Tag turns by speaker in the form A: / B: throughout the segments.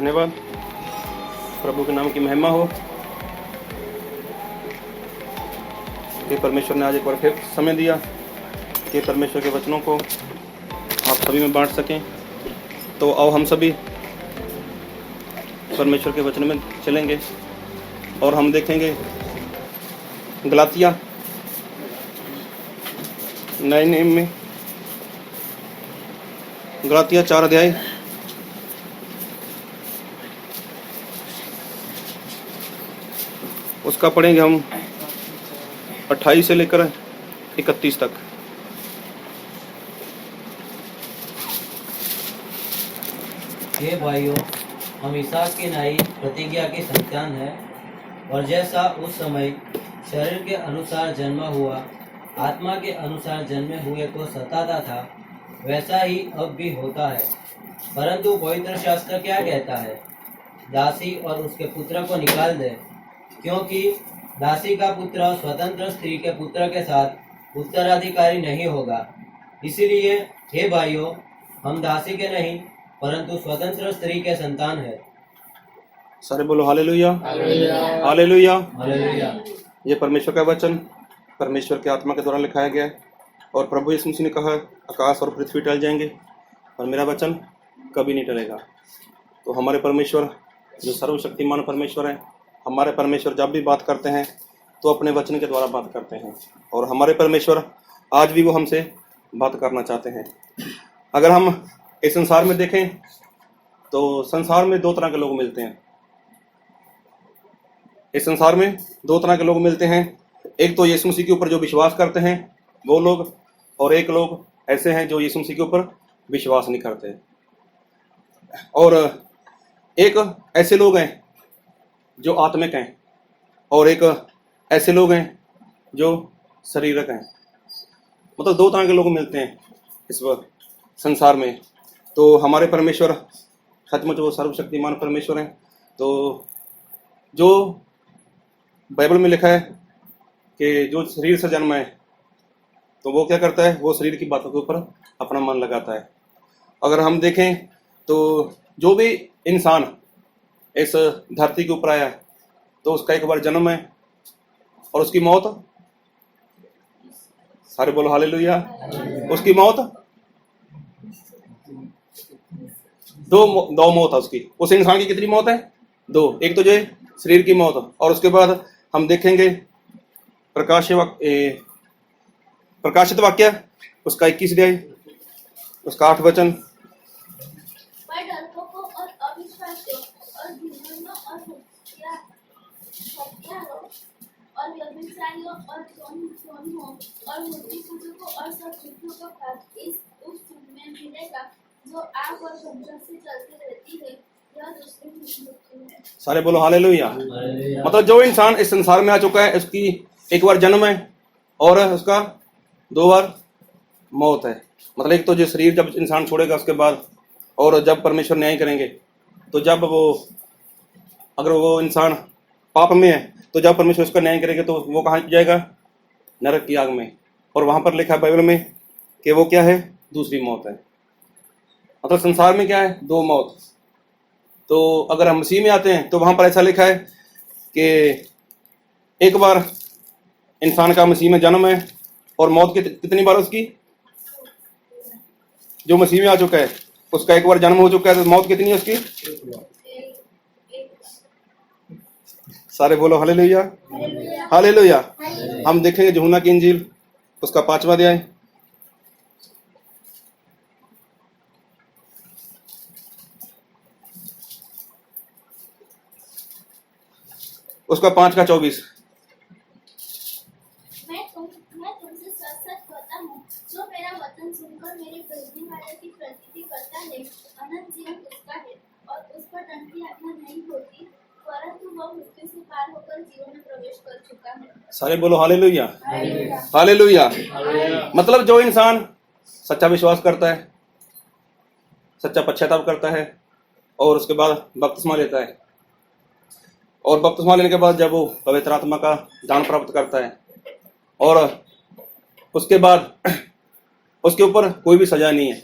A: धन्यवाद। प्रभु के नाम की महिमा हो कि परमेश्वर ने आज एक बार फिर समय दिया कि परमेश्वर के वचनों को आप सभी में बांट सकें। तो आओ हम सभी परमेश्वर के वचन में चलेंगे और हम देखेंगे गलातिया नए नियम में गलातिया 4 अध्याय उसका पढ़ेंगे हम 28 से लेकर 31 तक।
B: हे भाइयों, हम इसहाक की नाई प्रतिज्ञा की संतान है, और जैसा उस समय शरीर के अनुसार जन्मा हुआ आत्मा के अनुसार जन्मे हुए को सताता था, वैसा ही अब भी होता है। परंतु पवित्र शास्त्र क्या कहता है? दासी और उसके पुत्र को निकाल दे, क्योंकि दासी का पुत्र स्वतंत्र स्त्री के पुत्र के साथ उत्तराधिकारी नहीं होगा। इसीलिए हे भाइयों, हम दासी के नहीं परंतु स्वतंत्र स्त्री के संतान है।
A: सारे बोलो हालेलुया,
B: हालेलुया,
A: हालेलुया।
B: हालेलुया।
A: ये परमेश्वर का वचन परमेश्वर के आत्मा के द्वारा लिखाया गया है और प्रभु यीशु मसीह ने कहा आकाश और पृथ्वी टल जाएंगे और मेरा वचन कभी नहीं टलेगा। तो हमारे परमेश्वर जो सर्वशक्तिमान परमेश्वर है, हमारे परमेश्वर जब भी बात करते हैं तो अपने वचन के द्वारा बात करते हैं और हमारे परमेश्वर आज भी वो हमसे बात करना चाहते हैं। अगर हम इस संसार में देखें तो संसार में 2 तरह के लोग मिलते हैं। इस संसार में 2 तरह के लोग मिलते हैं। एक तो यीशु मसीह के ऊपर जो विश्वास करते हैं वो लोग, और एक लोग ऐसे हैं जो यीशु मसीह के ऊपर विश्वास नहीं करते। और एक ऐसे लोग हैं जो आत्मिक हैं और एक ऐसे लोग हैं जो शारीरिक हैं। मतलब 2 तरह के लोग मिलते हैं इस संसार में। तो हमारे परमेश्वर सचमुच वो सर्वशक्तिमान परमेश्वर हैं। तो जो बाइबल में लिखा है कि जो शरीर से जन्म है तो वो क्या करता है, वो शरीर की बातों के ऊपर अपना मन लगाता है। अगर हम देखें तो जो भी इंसान इस धरती के ऊपर आया तो उसका एक बार जन्म है और उसकी मौत, सारे बोलो हालेलुया, उसकी मौत दो मौत है उसकी। उस इंसान की कितनी मौत है? 2। एक तो जो है शरीर की मौत, और उसके बाद हम देखेंगे प्रकाशित वाक्य उसका 21 अध्याय उसका 8 वचन।
C: पर डरपोकों और अविश्वासियों और घिनौनों और हत्यारों और व्यभिचारियों और चोरों और मूर्ति पूजकों और सब झूठों का भाग उस युग में मिलेगा जो आग और गंधक से चलती रहती है। यह दूसरी मृत्यु है।
A: सारे बोलो हालेलुया। मतलब जो इंसान इस संसार में आ चुका है उसकी एक बार जन्म है और उसका 2 बार मौत है। मतलब एक तो जो शरीर जब इंसान छोड़ेगा उसके बाद, और जब परमेश्वर न्याय करेंगे तो जब वो, अगर वो इंसान पाप में है तो जब परमेश्वर उसका न्याय करेंगे तो वो कहाँ जाएगा? नरक की आग में। और वहां पर लिखा है बाइबल में कि वो क्या है? दूसरी मौत है। मतलब संसार में क्या है? 2 मौत। तो अगर हम मसीह में आते हैं तो वहां पर ऐसा लिखा है कि एक बार इंसान का मसीह में जन्म है और मौत कितनी बार उसकी? जो मसीह में आ चुका है उसका एक बार जन्म हो चुका है तो मौत कितनी है उसकी? सारे बोलो हालेलुया, हालेलुया। हम देखेंगे यूहन्ना की इंजील उसका 5वां अध्याय उसका 5 का 24।
C: मैं तुमसे सच कहता हूँ, जो मेरा वचन सुनकर मेरे भेजने वाले की प्रतीति करता है, अनंत जीवन उसका है और उस पर दंड की आज्ञा नहीं होती, परंतु वह मृत्यु से पार होकर जीवन में प्रवेश कर चुका है।
A: सारे बोलो हालेलुया, हालेलुया। मतलब जो इंसान सच्चा विश्वास करता है, सच्चा पश्चाताप करता है और उसके बाद बपतिस्मा लेता है, और बपतिस्मा लेने के बाद जब वो पवित्र आत्मा का दान प्राप्त करता है और उसके बाद उसके ऊपर कोई भी सजा नहीं है,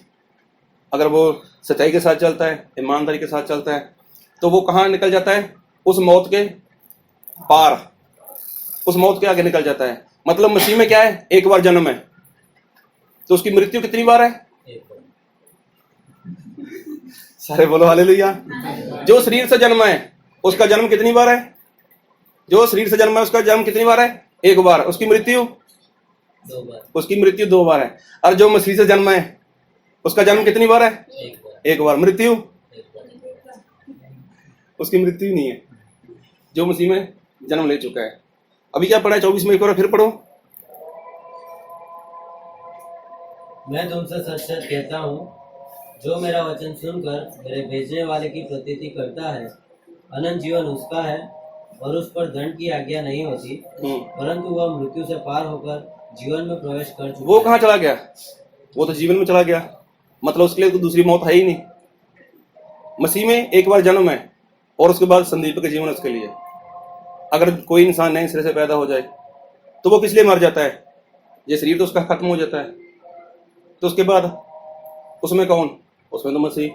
A: अगर वो सच्चाई के साथ चलता है, ईमानदारी के साथ चलता है, तो वो कहाँ निकल जाता है? उस मौत के पार, उस मौत के आगे निकल जाता है। मतलब मसीह में क्या है? एक बार जन्म है, तो उसकी मृत्यु कितनी बार है?
B: एक बार।
A: सारे बोलो हालेलुया। जो शरीर से जन्म है उसका जन्म कितनी बार है? जो शरीर से जन्म है उसका जन्म कितनी बार है? एक बार। उसकी मृत्यु?
B: 2 बार।
A: उसकी मृत्यु 2 बार है। और जो मसीह से जन्म है उसका जन्म कितनी बार है?
B: 1 बार।
A: 1 बार। मृत्यु?
B: 1 बार।
A: उसकी मृत्यु नहीं है, जो मसीह में जन्म ले चुका है। अभी क्या पढ़ा है? 24 में एक बार फिर पढ़ो।
B: मैं तुमसे सच सच कहता हूँ, जो मेरा वचन सुनकर मेरे भेजने वाले की प्रतीति करता है, अनंत जीवन उसका है और उस पर दंड की आज्ञा नहीं होती, परंतु वह मृत्यु से पार होकर जीवन में प्रवेश कर चुका
A: वो
B: है।
A: कहाँ चला गया? वो तो जीवन में चला गया। मतलब उसके लिए तो दूसरी मौत है ही नहीं। मसीह में एक बार जन्म है और उसके बाद संदीप का जीवन उसके लिए। अगर कोई इंसान नए सिरे से पैदा हो जाए तो वो किस लिए मर जाता है? ये शरीर तो उसका खत्म हो जाता है, तो उसके बाद उसमें कौन? उसमें तो मसीह।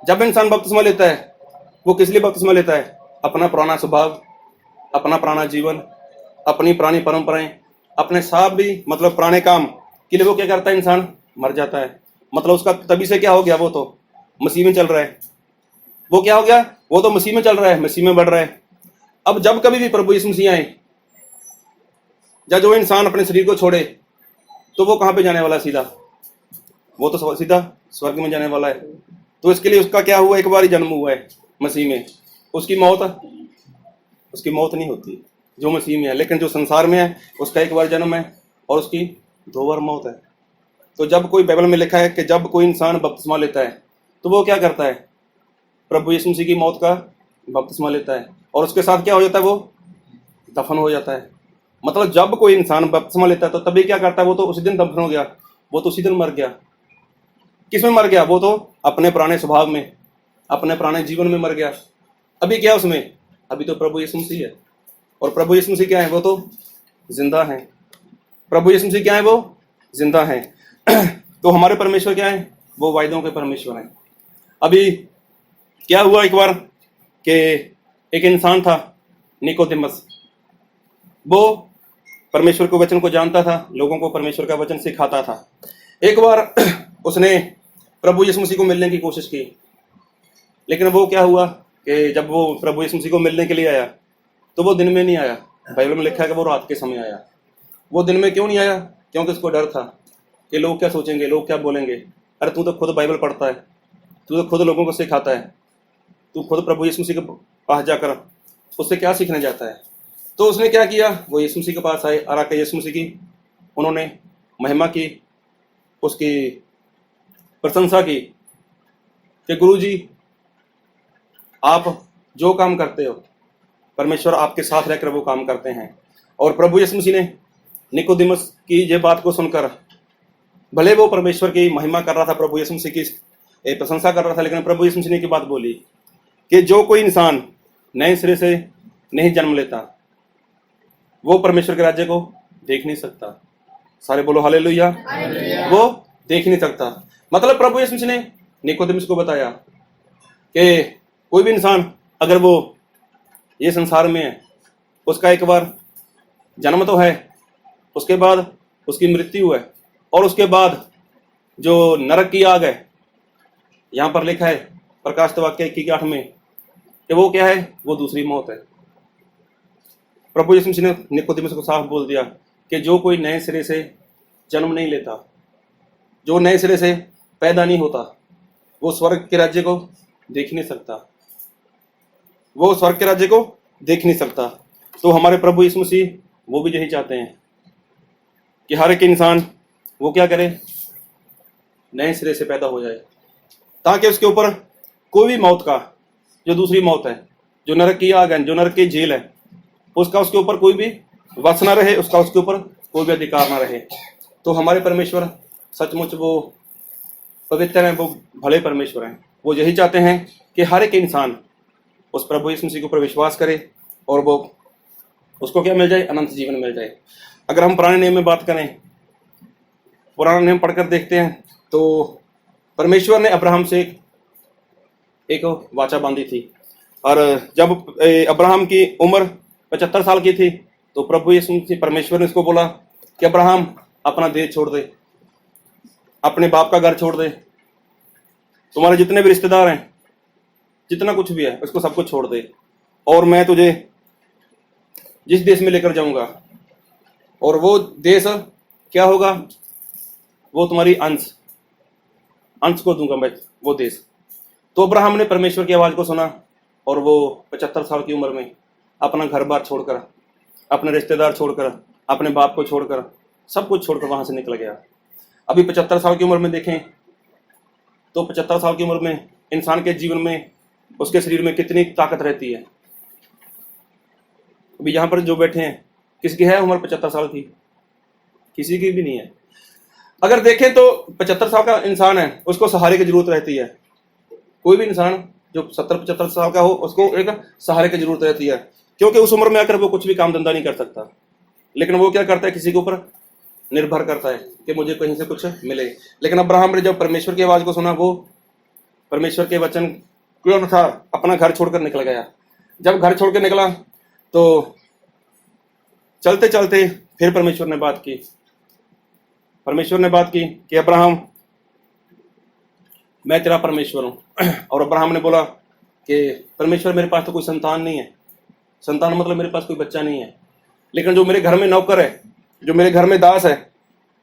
A: जब इंसान बपतिस्मा लेता है वो किस लिए बपतिस्मा लेता है? अपना पुराना स्वभाव, अपना पुराना जीवन, अपनी पुरानी परंपराएं, अपने सब भी मतलब पुराने काम के लिए वो क्या करता है? इंसान मर जाता है। मतलब उसका तभी से क्या हो गया? वो तो मसीह में चल रहा है। वो क्या हो गया? वो तो मसीह में चल रहा है, मसीह में बढ़ रहा है। अब जब कभी भी प्रभु यीशु मसीह आए, जब जो इंसान अपने शरीर को छोड़े तो वो कहाँ पे जाने वाला है? सीधा वो तो सीधा स्वर्ग में जाने वाला है। तो इसके लिए उसका क्या हुआ? एक बार ही जन्म हुआ है मसीह में। उसकी मौत नहीं होती जो मसीह में है। लेकिन जो संसार में है उसका एक बार जन्म है और उसकी 2 बार मौत है। तो जब कोई बाइबल में लिखा है कि जब कोई इंसान बपतिस्मा लेता है तो वो क्या करता है? प्रभु यीशु मसीह की मौत का बपतिस्मा लेता है और उसके साथ क्या हो जाता है? वो दफन हो जाता है। मतलब जब कोई इंसान बपतिस्मा लेता है तो तभी क्या करता है? वो तो उसी दिन दफन हो गया, वो तो उसी दिन मर गया। किस में मर गया? वो तो अपने पुराने स्वभाव में, अपने पुराने जीवन में मर गया। अभी क्या उसमें? अभी तो प्रभु यीशु मसीह है। और प्रभु यीशु मसीह क्या है? वो तो जिंदा है। प्रभु यीशु मसीह क्या है? वो जिंदा है। तो हमारे परमेश्वर क्या है? वो वायदों के परमेश्वर हैं। अभी क्या हुआ एक बार कि एक इंसान था निकोदेमस, वो परमेश्वर के वचन को जानता था, लोगों को परमेश्वर का वचन सिखाता था। एक बार उसने प्रभु यीशु मसीह को मिलने की कोशिश की, लेकिन वो क्या हुआ कि जब वो प्रभु यीशु मसीह को मिलने के लिए आया तो वो दिन में नहीं आया। बाइबल में लिखा है कि वो रात के समय आया। वो दिन में क्यों नहीं आया? क्योंकि उसको डर था कि लोग क्या सोचेंगे, लोग क्या बोलेंगे। अरे तू तो खुद बाइबल पढ़ता है, तू तो खुद लोगों को सिखाता है, तू खुद प्रभु यीशु मसीह के पास जाकर उससे क्या सीखने जाता है? तो उसने क्या किया? वो यीशु मसीह के पास आए और आके यीशु मसीह की उन्होंने महिमा की, उसकी प्रशंसा की कि गुरु जी आप जो काम करते हो परमेश्वर आपके साथ रहकर वो काम करते हैं। और प्रभु यीशु मसीह ने निकोदेमस की ये बात को सुनकर, भले वो परमेश्वर की महिमा कर रहा था, प्रभु यीशु मसीह की प्रशंसा कर रहा था, लेकिन प्रभु यीशु मसीह ने की बात बोली कि जो कोई इंसान नए सिरे से नहीं जन्म लेता वो परमेश्वर के राज्य को देख नहीं सकता। सारे बोलो हालेलुया। वो देख नहीं सकता। मतलब प्रभु यीशु मसीह ने निकोदेमस को बताया कि कोई भी इंसान अगर वो ये संसार में है, उसका एक बार जन्म तो है, उसके बाद उसकी मृत्यु है, और उसके बाद जो नरक की आग है, यहाँ पर लिखा है प्रकाशित वाक्य 21:8 में कि वो क्या है? वो दूसरी मौत है। प्रभु यीशु मसीह ने निकोदेमस को साफ बोल दिया कि जो कोई नए सिरे से जन्म नहीं लेता, जो नए सिरे से पैदा नहीं होता, वो स्वर्ग के राज्य को देख नहीं सकता। वो स्वर्ग के राज्य को देख नहीं सकता। तो हमारे प्रभु यीशु मसीह वो भी यही चाहते हैं कि हर एक इंसान वो क्या करे? नए सिरे से पैदा हो जाए, ताकि उसके ऊपर कोई भी मौत का, जो दूसरी मौत है, जो नरक की आग है, जो नरक की जेल है, उसका उसके ऊपर कोई भी वश ना रहे, उसका उसके ऊपर कोई भी अधिकार ना रहे। तो हमारे परमेश्वर सचमुच वो पवित्र हैं, वो भले परमेश्वर हैं। वो यही चाहते हैं कि हर एक इंसान उस प्रभु यीशु मसीह के ऊपर विश्वास करे और वो उसको क्या मिल जाए? अनंत जीवन मिल जाए। अगर हम पुराने नियम में बात करें, पुराना नियम पढ़कर देखते हैं तो परमेश्वर ने अब्राहम से एक एक वाचा बांधी थी। और जब अब्राहम की उम्र 75 साल की थी तो प्रभु यीशु परमेश्वर ने उसको बोला कि अब्राहम अपना देश छोड़ दे, अपने बाप का घर छोड़ दे, तुम्हारे जितने भी रिश्तेदार हैं, जितना कुछ भी है उसको सब कुछ छोड़ दे, और मैं तुझे जिस देश में लेकर जाऊंगा, और वो देश क्या होगा, वो तुम्हारी अंश को दूंगा मैं वो देश। तो अब्राहम ने परमेश्वर की आवाज को सुना और वो 75 साल की उम्र में अपना घर बार छोड़कर, अपने रिश्तेदार छोड़कर, अपने बाप को छोड़कर, सब कुछ छोड़कर वहां से निकल गया। अभी 75 साल की उम्र में देखें तो 75 साल की उम्र में इंसान के जीवन में, उसके शरीर में कितनी ताकत रहती है। अभी यहाँ पर जो बैठे हैं, किसकी है उम्र 75 साल की? किसी की भी नहीं है। अगर देखें तो 75 साल का इंसान है, उसको सहारे की जरूरत रहती है। कोई भी इंसान जो 70-75 साल का हो, उसको एक सहारे की जरूरत रहती है, क्योंकि उस उम्र में आकर वो कुछ भी काम धंधा नहीं कर सकता। लेकिन वो क्या करता है, किसी के ऊपर निर्भर करता है कि मुझे कहीं से कुछ मिले। लेकिन अब्राहम ने जब परमेश्वर की आवाज को सुना, वो परमेश्वर के वचन के अनुसार अपना घर छोड़कर निकल गया। जब घर छोड़ के निकला तो चलते चलते फिर परमेश्वर ने बात की। परमेश्वर ने बात की कि अब्राहम, मैं तेरा परमेश्वर हूं। और अब्राहम ने बोला कि परमेश्वर, मेरे पास तो कोई संतान नहीं है। संतान मतलब मेरे पास कोई बच्चा नहीं है, लेकिन जो मेरे घर में नौकर है, जो मेरे घर में दास है,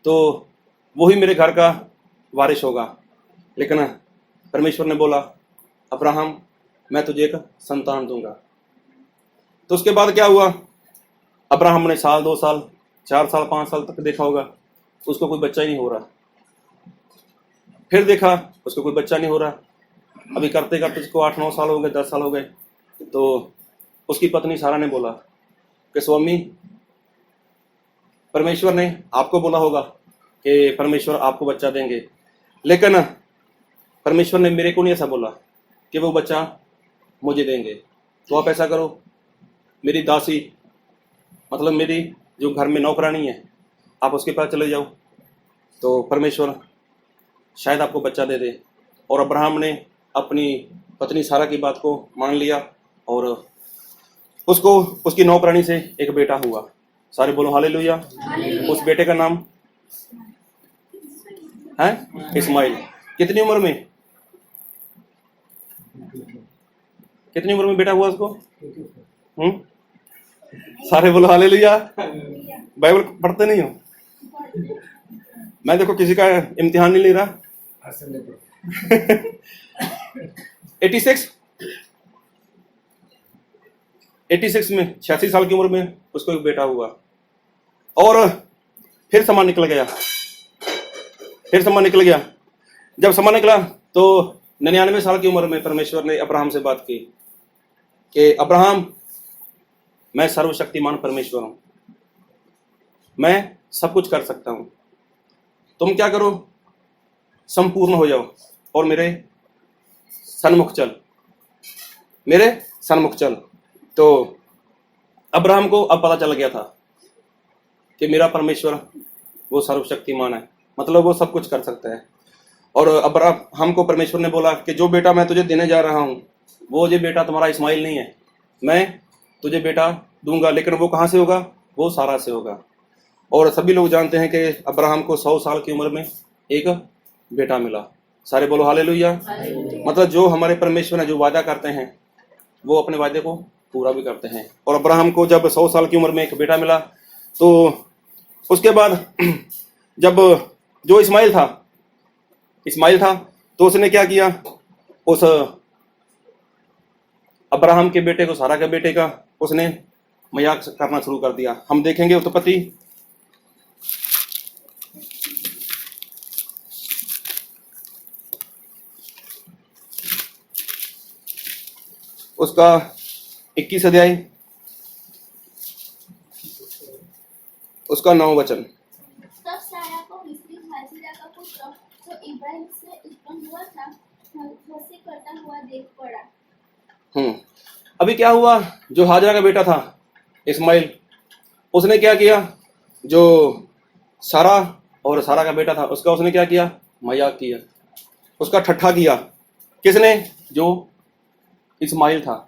A: तो वही मेरे घर का वारिस होगा। लेकिन परमेश्वर ने बोला, अब्राहम, मैं तुझे एक संतान दूंगा। तो उसके बाद क्या हुआ, अब्राहम ने साल, 2 साल, 4 साल, 5 साल तक देखा होगा, उसको कोई बच्चा ही नहीं हो रहा। फिर देखा, उसको कोई बच्चा नहीं हो रहा। अभी करते करते उसको 8-9 साल हो गए, 10 साल हो गए। तो उसकी पत्नी सारा ने बोला कि स्वामी, परमेश्वर ने आपको बोला होगा कि परमेश्वर आपको बच्चा देंगे, लेकिन परमेश्वर ने मेरे को नहीं ऐसा बोला कि वो बच्चा मुझे देंगे। तो आप ऐसा करो, मेरी दासी, मतलब मेरी जो घर में नौकरानी है, आप उसके पास चले जाओ, तो परमेश्वर शायद आपको बच्चा दे दे। और अब्राहम ने अपनी पत्नी सारा की बात को मान लिया और उसको, उसकी नौकरानी से एक बेटा हुआ। सारे बोलो हालेलुया। उस बेटे का नाम है इस्माइल। कितनी उम्र में, कितनी उम्र में बेटा हुआ उसको? सारे बोलो हालेलुया। बाइबल पढ़ते नहीं हो? मैं देखो किसी का इम्तिहान नहीं ले रहा। 86 में 86 साल की उम्र में उसको एक बेटा हुआ। और फिर समय निकल गया, फिर समय निकल गया। जब समय निकला तो 99 साल की उम्र में परमेश्वर ने अब्राहम से बात की कि अब्राहम, मैं सर्वशक्तिमान परमेश्वर हूं, मैं सब कुछ कर सकता हूं। तुम क्या करो, संपूर्ण हो जाओ और मेरे सन्मुख चल, मेरे सन्मुख चल। तो अब्राहम को अब पता चल गया था कि मेरा परमेश्वर वो सर्वशक्तिमान है, मतलब वो सब कुछ कर सकता है। और अब्राहम को परमेश्वर ने बोला कि जो बेटा मैं तुझे देने जा रहा हूँ, वो जो बेटा तुम्हारा इस्माइल नहीं है, मैं तुझे बेटा दूंगा, लेकिन वो कहाँ से होगा? वो सारा से होगा। और सभी लोग जानते हैं कि अब्राहम को 100 साल की उम्र में एक बेटा मिला। सारे बोलो हालेलुया। मतलब जो हमारे परमेश्वर ने जो वादा करते हैं, वो अपने वादे को पूरा भी करते हैं। और अब्राहम को जब 100 साल की उम्र में एक बेटा मिला, तो उसके बाद जब जो इस्माइल था तो उसने क्या किया, उस अब्राहम के बेटे को, सारा के बेटे का उसने मजाक करना शुरू कर दिया। हम देखेंगे उत्पत्ति उसका 21 अध्याय उसका 9 वचन।
C: तब सारा को मिस्री हाजिरा का पुत्र जो इब्राहिम से उत्पन्न हुआ था हंसी करता हुआ देख पड़ा।
A: अभी क्या हुआ, जो हाजरा का बेटा था इस्माइल, उसने क्या किया, जो सारा और सारा का बेटा था उसका उसने क्या किया, मजाक किया, उसका ठट्ठा किया। किसने? जो इस्माइल था।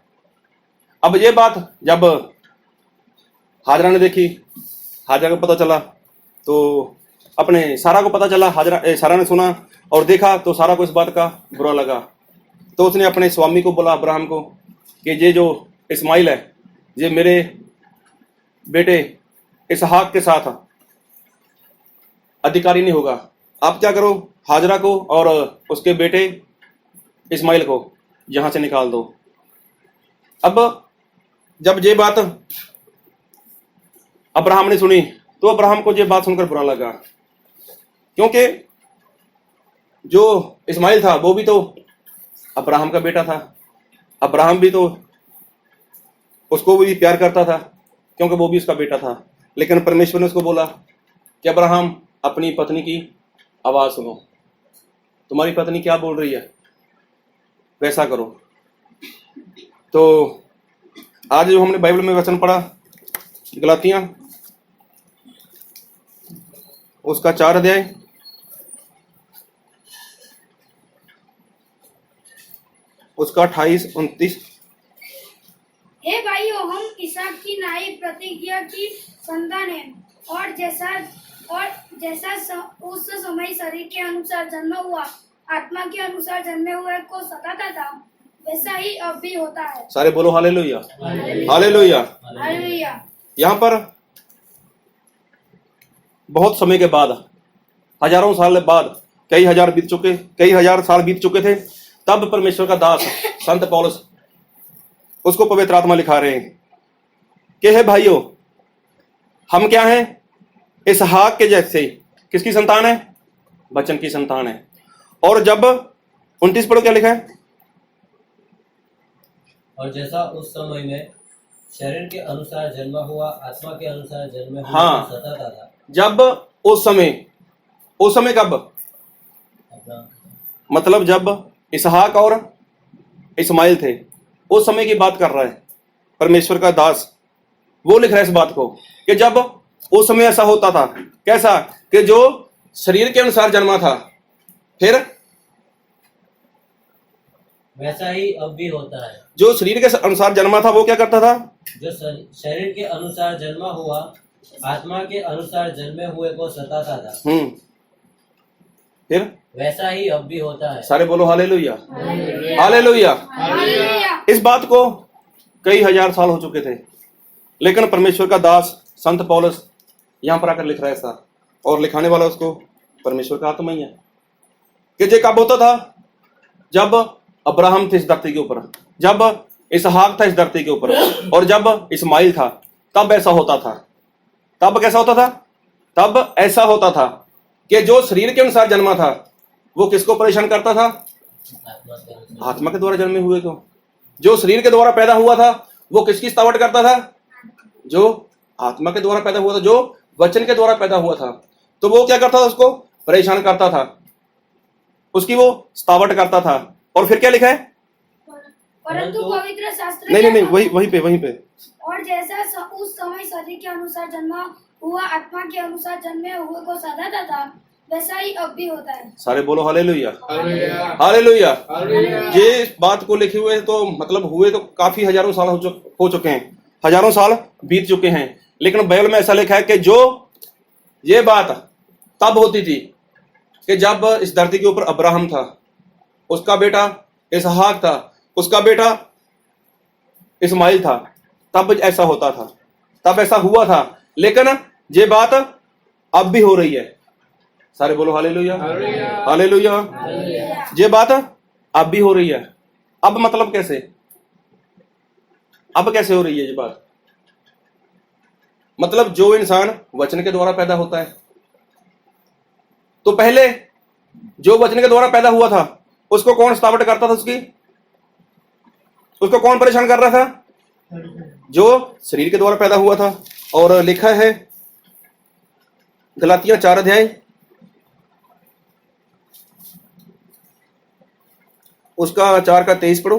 A: अब ये बात जब हाजरा ने देखी, हाजरा को पता चला, तो अपने सारा को पता चला, सारा ने सुना और देखा, तो सारा को इस बात का बुरा लगा। तो उसने अपने स्वामी को बोला, अब्राहम को, कि ये जो इस्माइल है, ये मेरे बेटे इसहाक के साथ अधिकारी नहीं होगा। आप क्या करो, हाजरा को और उसके बेटे इस्माइल को यहां से निकाल दो। अब जब ये बात अब्राहम ने सुनी, तो अब्राहम को ये बात सुनकर बुरा लगा, क्योंकि जो इस्माइल था वो भी तो अब्राहम का बेटा था। अब्राहम भी तो उसको भी प्यार करता था, क्योंकि वो भी उसका बेटा था। लेकिन परमेश्वर ने उसको बोला कि अब्राहम, अपनी पत्नी की आवाज सुनो, तुम्हारी पत्नी क्या बोल रही है वैसा करो। तो आज जो हमने बाइबल में वचन पढ़ा, गलातियां उसका 4 अध्याय उसका 28-29।
D: हे भाइयों, हम इसहाक की नाई प्रतिज्ञा की संतान हैं, और जैसा उस समय शरीर के अनुसार जन्म हुआ, आत्मा के अनुसार जन्मे हुए को सताता था, वैसा ही अब भी होता है।
A: सारे बोलो हालेलुया, हालेलुया।
D: हालेलुया।
A: यहाँ पर बहुत समय के बाद, हजारों साल बाद, कई हजार साल बीत चुके थे, तब परमेश्वर का दास संत पौलुस उसको पवित्र आत्मा लिखा रहे हैं कि हे भाइयों, हम क्या हैं, इसहाक के जैसे। किसकी संतान है? वचन की संतान है। और जब 29 पढ़ो, क्या लिखा है?
B: और जैसा उस समय में शरीर के अनुसार जन्मा हुआ, आत्मा के अनुसार जन्मे हुए
A: हाँ।
B: को सताता था।
A: जब उस समय कब?
B: अपना
A: मतलब जब इसहाक और इस्माइल थे, उस समय की बात कर रहा है परमेश्वर का दास। वो लिख रहा है इस बात को कि जब उस समय ऐसा होता था। कैसा? कि जो शरीर के अनुसार जन्मा था, फिर
B: वैसा ही अब भी होता है।
A: जो शरीर के अनुसार जन्मा था वो क्या करता था?
B: जो शरीर के अनुसार जन्मा हुआ, आत्मा के अनुसार जन्मे हुए को सताता था,
A: फिर
B: वैसा ही अब भी होता है।
A: सारे बोलो हालेलुया, हालेलुया।
D: हालेलुया।
A: इस बात को कई हजार साल हो चुके थे, लेकिन परमेश्वर का दास संत पौलुस यहां पर आकर लिख रहा है ऐसा, और लिखाने वाला उसको परमेश्वर का आत्मा ही है। कि ये कब होता था? जब अब्राहम थे इस धरती के ऊपर, जब इसहाक था इस धरती के ऊपर, और जब इस्माइल था, तब ऐसा होता था। तब कैसा होता था? तब ऐसा होता था कि जो शरीर के अनुसार जन्मा था वो किसको परेशान करता था?
B: आत्मा के अनुसार।
A: आत्मा के द्वारा जन्मे हुए को। जो शरीर के द्वारा पैदा हुआ था वो किसकी सतावट करता था? जो आत्मा के द्वारा पैदा हुआ था, जो वचन के द्वारा पैदा हुआ था, तो वो क्या करता था? उसको परेशान करता था, उसकी वो सतावट करता था। और फिर क्या लिखा है?
D: परंतु पवित्र शास्त्र
A: नहीं, वहीं पे
D: और जैसा उस समय शरीर के अनुसार जन्मा हुआ, आत्मा के अनुसार जन्मे हुए को सताता था, वैसा ही अब भी होता है।
A: सारे बोलो हालेलुया, हालेलुया। ये बात को लिखे हुए तो मतलब हुए तो काफी हजारों साल हो चुके हैं, हजारों साल बीत चुके हैं, लेकिन बाइबल में ऐसा लिखा है कि जो ये बात तब होती थी कि जब इस धरती के ऊपर अब्राहम था, उसका बेटा इसहाक था, उसका बेटा इस्माइल था, तब ऐसा होता था, तब ऐसा हुआ था। लेकिन ये बात अब भी हो रही है। सारे बोलो हालेलुया, हालेलुया। ये बात अब भी हो रही है। अब मतलब कैसे? अब कैसे हो रही है ये बात? मतलब जो इंसान वचन के द्वारा पैदा होता है, तो पहले जो वचन के द्वारा पैदा हुआ था उसको कौन सतावट करता था? उसको कौन परेशान कर रहा था? जो शरीर के द्वारा पैदा हुआ था। और लिखा है गलातियां 4 अध्याय उसका 4 का 23 पढ़ो,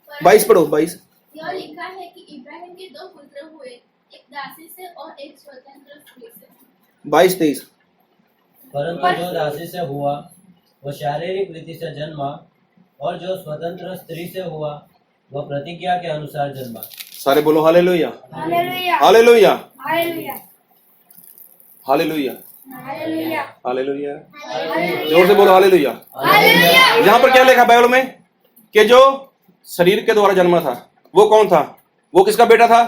A: 22 पढ़ो, 22।
C: यह लिखा है कि इब्राहिम के 2 पुत्र हुए, एक दासी से और एक स्वतंत्र स्त्री से।
A: 22-23।
B: परंतु जो दासी से हुआ वह शारीरिक रीति से जन्मा, और जो स्वतंत्र स्त्री से हुआ वह प्रतिज्ञा के अनुसार जन्मा।
A: सारे बोलो hallelujah,
D: hallelujah
A: hallelujah,
D: hallelujah
A: hallelujah,
D: hallelujah
A: hallelujah. जोर से बोलो हालेलुया।
D: हालेलुया
A: यहाँ पर क्या लिखा बाइबल में कि जो शरीर के द्वारा जन्मा था वो कौन था? वो किसका बेटा था?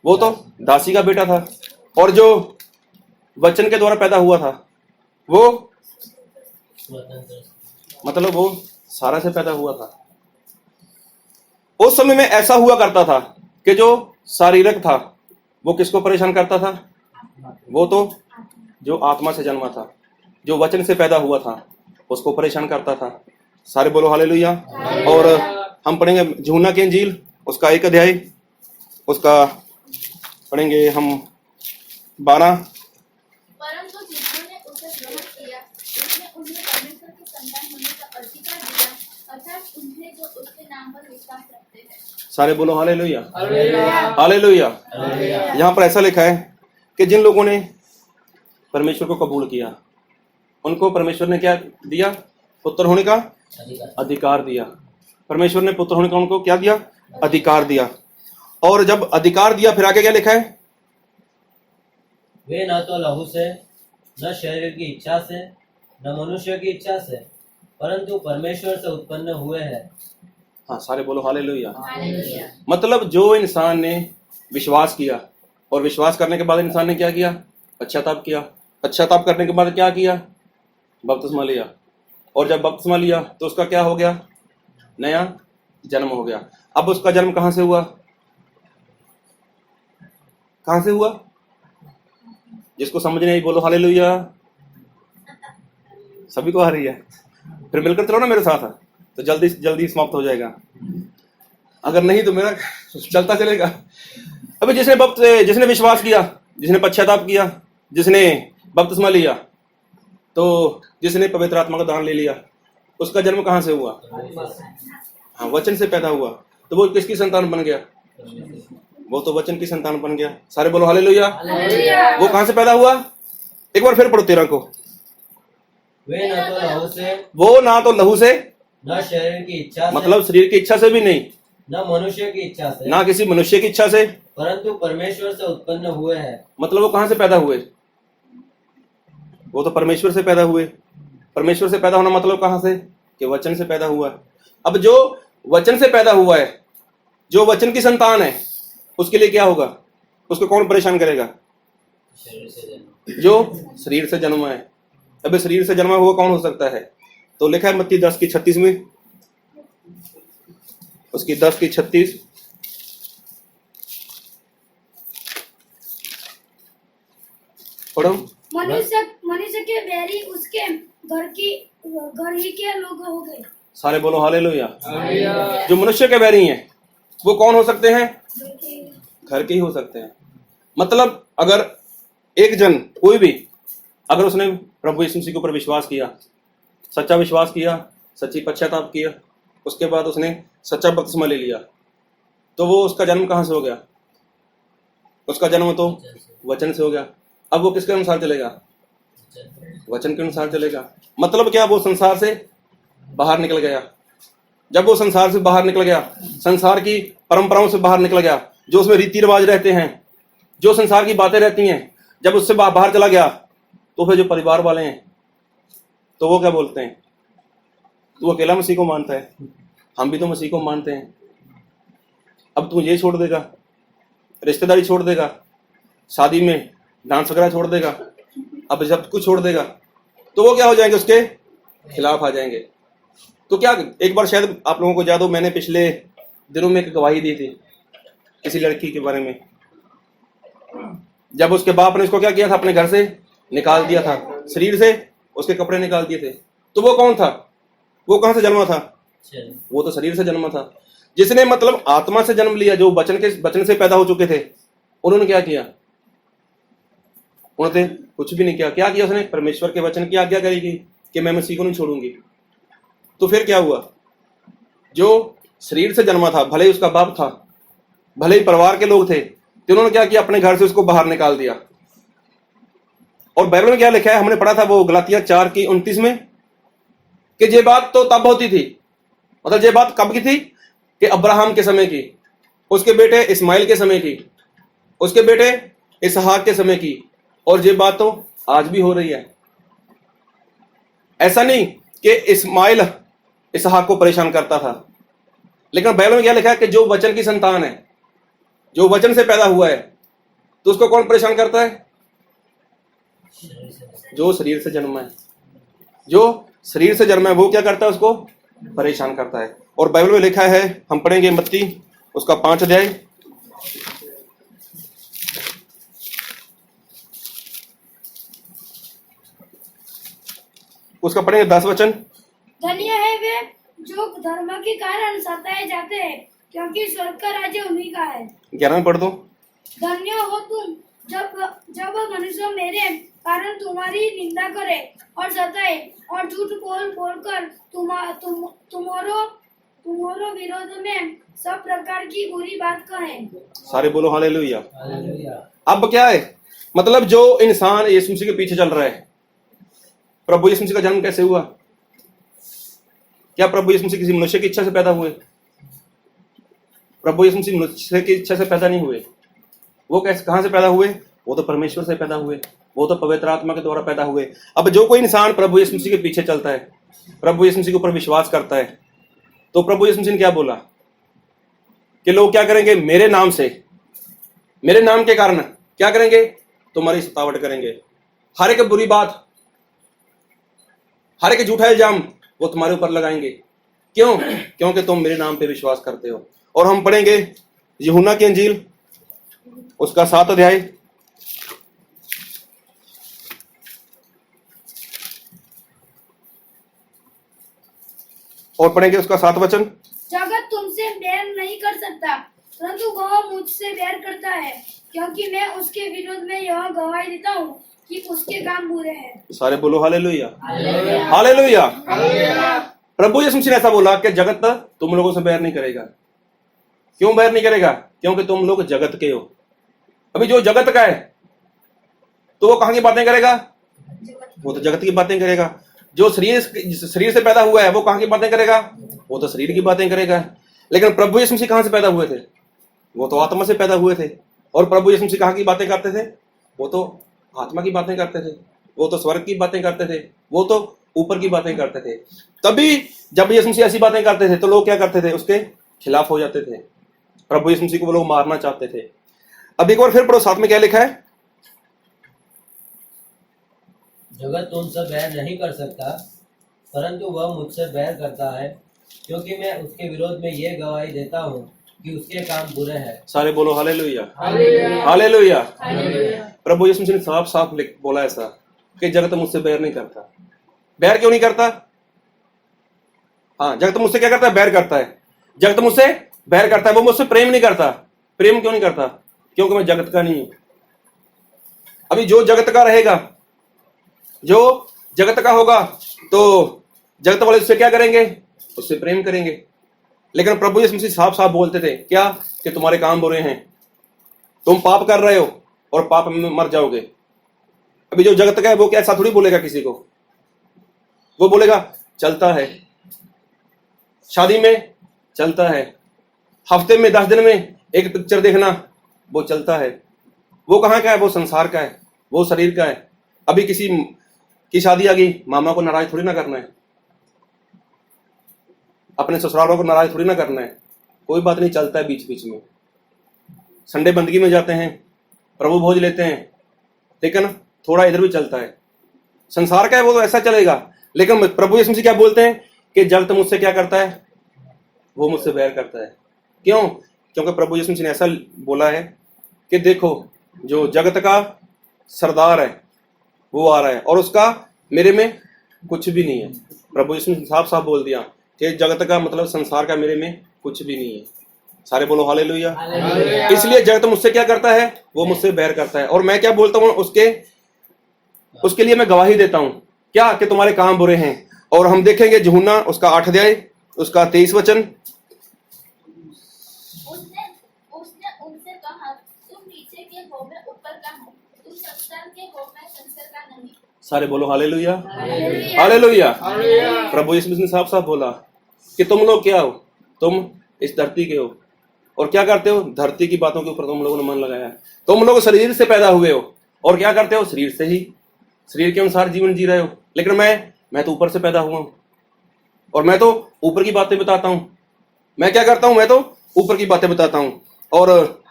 A: वो तो दासी का बेटा था। और जो वचन के द्वारा पैदा हुआ था वो
B: स्वतंत्र
A: मतलब वो सारा से पैदा हुआ था। उस समय में ऐसा हुआ करता था कि जो शारीरिक था वो किसको परेशान करता था? वो तो जो आत्मा से जन्मा था, जो वचन से पैदा हुआ था, उसको परेशान करता था। सारे बोलो हालेलुया। और हम पढ़ेंगे यूहन्ना की इंजील, उसका 1 अध्याय, उसका पढ़ेंगे हम 12।
C: परंतु जिन्होंने उसे ग्रहण किया उसने उन्हें परमेश्वर की संतान होने का अधिकार दिया, अर्थात उन्हें जो उसके नाम पर विश्वास रखते हैं।
A: सारे बोलो हालेलुया, हालेलुया। यहाँ पर ऐसा लिखा है कि जिन लोगों ने परमेश्वर को कबूल किया उनको परमेश्वर ने क्या दिया? पुत्र होने का अधिकार दिया। परमेश्वर ने पुत्र होने का उनको क्या दिया? अधिकार दिया। और जब अधिकार दिया फिर आगे क्या लिखा है?
B: वे न तो लहू से, न शरीर की इच्छा से, न मनुष्य की इच्छा से, परंतु परमेश्वर से उत्पन्न हुए हैं।
A: हाँ, सारे बोलो हालेलुया।
C: हालेलुया।
A: मतलब जो इंसान ने विश्वास किया और विश्वास करने के बाद इंसान ने क्या किया? पश्चाताप किया। पश्चाताप करने के बाद क्या किया? बपतिस्मा लिया। और जब बपतिस्मा लिया तो उसका क्या हो गया? नया जन्म हो गया। अब उसका जन्म कहाँ से हुआ? कहाँ से हुआ? जिसको समझ नहीं आई बोलो हालेलुया। सभी को आ रही है? फिर मिलकर चलो ना मेरे साथ, तो जल्दी जल्दी समाप्त हो जाएगा। अगर नहीं तो मेरा चलता चलेगा। अभी जिसने विश्वास किया, जिसने पश्चाताप किया, जिसने बपतिस्मा लिया, तो जिसने पवित्र आत्मा का दान ले लिया, उसका जन्म कहाँ से हुआ? हाँ, वचन से पैदा हुआ। तो वो किसकी संतान बन गया? वो तो वचन की संतान बन गया। सारे बोलो हालेलुया। वो कहाँ से पैदा हुआ? एक बार फिर पढ़ो 13 को।
B: वे न तो लहू से,
A: वो ना तो लहू से,
B: न शरीर की इच्छा से,
A: मतलब शरीर की इच्छा से भी नहीं,
B: न मनुष्य की इच्छा से,
A: ना किसी मनुष्य की इच्छा से,
B: परंतु परमेश्वर से उत्पन्न हुए हैं।
A: मतलब वो कहाँ से पैदा हुए? वो तो परमेश्वर से पैदा हुए। परमेश्वर से पैदा होना मतलब कहाँ से? कि वचन से पैदा हुआ। अब जो वचन से पैदा हुआ है, जो वचन की संतान है, उसके लिए क्या होगा? उसको कौन परेशान करेगा?
B: शरीर से जन्म।
A: जो शरीर से जन्मा है। अब शरीर से जन्मा हुआ कौन हो सकता है? तो लिखा है मत्ती 10:36 में, उसकी 10:36। पढ़ो।
D: मनुष्य के बैरी उसके घर ही के लोग हो गए।
A: सारे बोलो हालेलुया। जो मनुष्य के बैरी हैं वो कौन हो सकते हैं? घर के ही हो सकते हैं। मतलब अगर एक जन कोई भी अगर उसने प्रभु यीशु मसीह के ऊपर विश्वास किया, सच्चा विश्वास किया, सच्ची पश्चाताप किया, उसके बाद उसने सच्चा बपतिस्मा ले लिया, तो वो उसका जन्म कहाँ से हो गया? उसका जन्म तो वचन से हो गया। अब वो किसके अनुसार चलेगा? वचन के अनुसार चलेगा। मतलब क्या? वो संसार से बाहर निकल गया। जब वो संसार से बाहर निकल गया, संसार की परंपराओं से बाहर निकल गया, जो उसमें रीति रिवाज रहते हैं, जो संसार की बातें रहती हैं, जब उससे बाहर चला गया, तो फिर जो परिवार वाले हैं तो वो क्या बोलते हैं? तू अकेला मसीह को मानता है, हम भी तो मसीह को मानते हैं, अब तू ये छोड़ देगा, रिश्तेदारी छोड़ देगा, शादी में डांस वगैरह छोड़ देगा, अब जब कुछ छोड़ देगा, तो वो क्या हो जाएंगे? उसके खिलाफ आ जाएंगे। तो क्या एक बार शायद आप लोगों को याद हो, मैंने पिछले दिनों में एक गवाही दी थी किसी लड़की के बारे में। जब उसके बाप ने उसको क्या किया था? अपने घर से निकाल दिया था, शरीर से उसके कपड़े निकाल दिए थे। तो वो कौन था? वो कहाँ से जन्मा था? वो तो शरीर से जन्मा था। जिसने मतलब आत्मा से जन्म लिया, जो वचन से पैदा हो चुके थे, उन्होंने क्या किया? उन्होंने कुछ भी नहीं किया। क्या किया उसने? परमेश्वर के वचन की आज्ञा करेगी कि मैं मसीह को नहीं छोड़ूंगी। तो फिर क्या हुआ? जो शरीर से जन्मा था, भले ही उसका बाप था, भले ही परिवार के लोग थे, तो उन्होंने क्या किया? अपने घर से उसको बाहर निकाल दिया। और बाइबल में क्या लिखा है? हमने पढ़ा था वो गलातिया 4:29 में कि ये बात तो तब होती थी मतलब ये बात कब की थी कि अब्राहम के समय की, उसके बेटे इस्माइल के समय की, उसके बेटे इसहाक के समय की, और ये बात तो आज भी हो रही है। ऐसा नहीं कि इस्माइल इसहाक को परेशान करता था, लेकिन बाइबल में क्या लिखा है कि जो वचन की संतान है, जो वचन से पैदा हुआ है, तो उसको कौन परेशान करता है? जो शरीर से जन्मा है। जो शरीर से जन्मा है वो क्या करता है? उसको परेशान करता है। और बाइबल में लिखा है, हम पढ़ेंगे मत्ती उसका 5 अध्याय, उसका पढ़ेंगे 10 वचन।
D: धन्य है वे जो धर्म के कारण सताए जाते हैं, क्योंकि स्वर्ग का राज्य उन्हीं का है।
A: 11 में पढ़ दो।
D: धन्य हो तुम जब मनुष्य मेरे कारण तुम्हारी निंदा करे और सताए और झूठ बोलकर तुम्हारो विरोध में सब प्रकार की बुरी बात कहें।
A: सारे बोलो हालेलुया।
B: हालेलुया।
A: अब क्या है? मतलब जो इंसान यीशु मसीह के पीछे चल रहा है, प्रभु यीशु मसीह का जन्म कैसे हुआ? क्या प्रभु यीशु मसीह किसी मनुष्य की इच्छा से पैदा हुए? प्रभु यीशु मसीह मनुष्य की इच्छा से पैदा नहीं हुए। वो कैसे, कहां से पैदा हुए? वो तो परमेश्वर से पैदा हुए, वो तो पवित्र आत्मा के द्वारा पैदा हुए। अब जो कोई इंसान प्रभु यीशु मसीह के पीछे चलता है, प्रभु यीशु मसीह के ऊपर विश्वास करता है, तो प्रभु यीशु मसीह ने क्या बोला कि लोग क्या करेंगे? मेरे नाम से, मेरे नाम के कारण क्या करेंगे? तुम्हारी सतावट करेंगे। हर एक बुरी बात, हर एक झूठा इल्जाम वो तुम्हारे ऊपर लगाएंगे। क्यों? क्योंकि तुम मेरे नाम पे विश्वास करते हो। और हम पढ़ेंगे यूहन्ना की अंजील उसका 7 अध्याय, और पढ़ेंगे उसका 7 वचन।
D: जगत तुमसे बैर नहीं कर सकता, परंतु वह मुझसे बैर करता है, क्योंकि मैं उसके विरोध में यह गवाही देता हूँ कि उसके काम बुरे हैं।
A: सारे बोलो हालेलुया। हालेलुया। प्रभु यीशु मसीह ने ऐसा बोला कि जगत तुम लोगों से बैर नहीं करेगा। क्यों बैर नहीं करेगा? क्योंकि तुम लोग जगत के हो। अभी जो जगत का है तो वो कहां की बातें करेगा? वो तो जगत की बातें करेगा। जो शरीर से पैदा हुआ है वो कहां की बातें करेगा? वो तो शरीर की बातें करेगा। लेकिन प्रभु यीशु मसीह कहां से पैदा हुए थे? वो तो आत्मा से पैदा हुए थे। और प्रभु यीशु मसीह कहां की बातें करते थे? वो तो आत्मा की बातें करते थे, वो तो स्वर्ग की बातें करते थे, वो तो ऊपर की बातें करते थे। तभी जब यीशु मसीह ऐसी बातें करते थे तो लोग क्या करते थे? उसके खिलाफ हो जाते थे। प्रभु यीशु मसीह को वो लोग मारना चाहते थे। अब एक बार फिर पढ़ो, साथ में क्या लिखा है?
B: जगत तुमसे बैर नहीं कर सकता, परंतु वह मुझसे बैर करता है, क्योंकि मैं उसके विरोध में ये गवाही देता हूँ कि उसके काम बुरे हैं।
A: सारे बोलो हालेलुया। हालेलुया। प्रभु यीशु मसीह ने साफ साफ बोला ऐसा कि जगत मुझसे बैर नहीं करता। बैर क्यों नहीं करता? हाँ, जगत मुझसे क्या करता है? बैर करता है। जगत मुझसे बैर करता है, वो मुझसे प्रेम नहीं करता। प्रेम क्यों नहीं करता? क्योंकि मैं जगत का नहीं हूं। अभी जो जगत का रहेगा, जो जगत का होगा, तो जगत वाले उससे क्या करेंगे? उससे प्रेम करेंगे। लेकिन प्रभु यीशु मसीह साफ साफ बोलते थे क्या? कि तुम्हारे काम बुरे हैं, तुम पाप कर रहे हो और पाप में मर जाओगे। अभी जो जगत का है वो क्या ऐसा थोड़ी बोलेगा किसी को? वो बोलेगा चलता है, शादी में चलता है, हफ्ते में 10 दिन में एक पिक्चर देखना, वो चलता है। वो कहाँ का है? वो संसार का है, वो शरीर का है। अभी किसी की शादी आ गई, मामा को नाराज थोड़ी ना करना है, अपने ससुरालों को नाराज थोड़ी ना करना है। कोई बात नहीं, चलता है बीच बीच में। संडे बंदगी में जाते हैं, प्रभु भोज लेते हैं, लेकिन थोड़ा इधर भी चलता है। संसार का है वो तो ऐसा चलेगा। लेकिन प्रभु यीशु मसीह क्या बोलते हैं कि जगत मुझसे क्या करता है? वो मुझसे बैर करता है। क्यों? क्योंकि प्रभु यीशु मसीह ने ऐसा बोला है कि देखो, जो जगत का सरदार है वो आ रहा है और उसका मेरे में कुछ भी नहीं है। प्रभु यीशु ने साफ साफ बोल दिया कि जगत का मतलब संसार का मेरे में कुछ भी नहीं है। सारे बोलो हालेलुया। इसलिए जगत मुझसे क्या करता है? वो मुझसे बैर करता है। और मैं क्या बोलता हूँ? उसके लिए मैं गवाही देता हूँ क्या? कि तुम्हारे काम बुरे हैं। और हम देखेंगे यूहन्ना उसका 8 अध्याय उसका 23 वचन।
C: उसने उनसे कहा, तुम नीचे के हो, मैं ऊपर का हूँ, तुम संसार के हो, मैं संसार का नहीं।
A: सारे बोलो हालेलुया। हालेलुया। प्रभु यीशु ने साफ साफ बोला कि तुम लोग क्या हो, तुम इस धरती के हो और क्या करते हो, धरती की बातों के ऊपर तुम लोगों ने मन लगाया है। तुम लोग शरीर से पैदा हुए हो और क्या करते हो, शरीर से ही, शरीर के अनुसार जीवन जी रहे हो। लेकिन मैं तो ऊपर से पैदा हुआ हूं और मैं तो ऊपर की बातें बताता हूं। मैं क्या करता हूं, मैं तो ऊपर की बातें बताता हूं और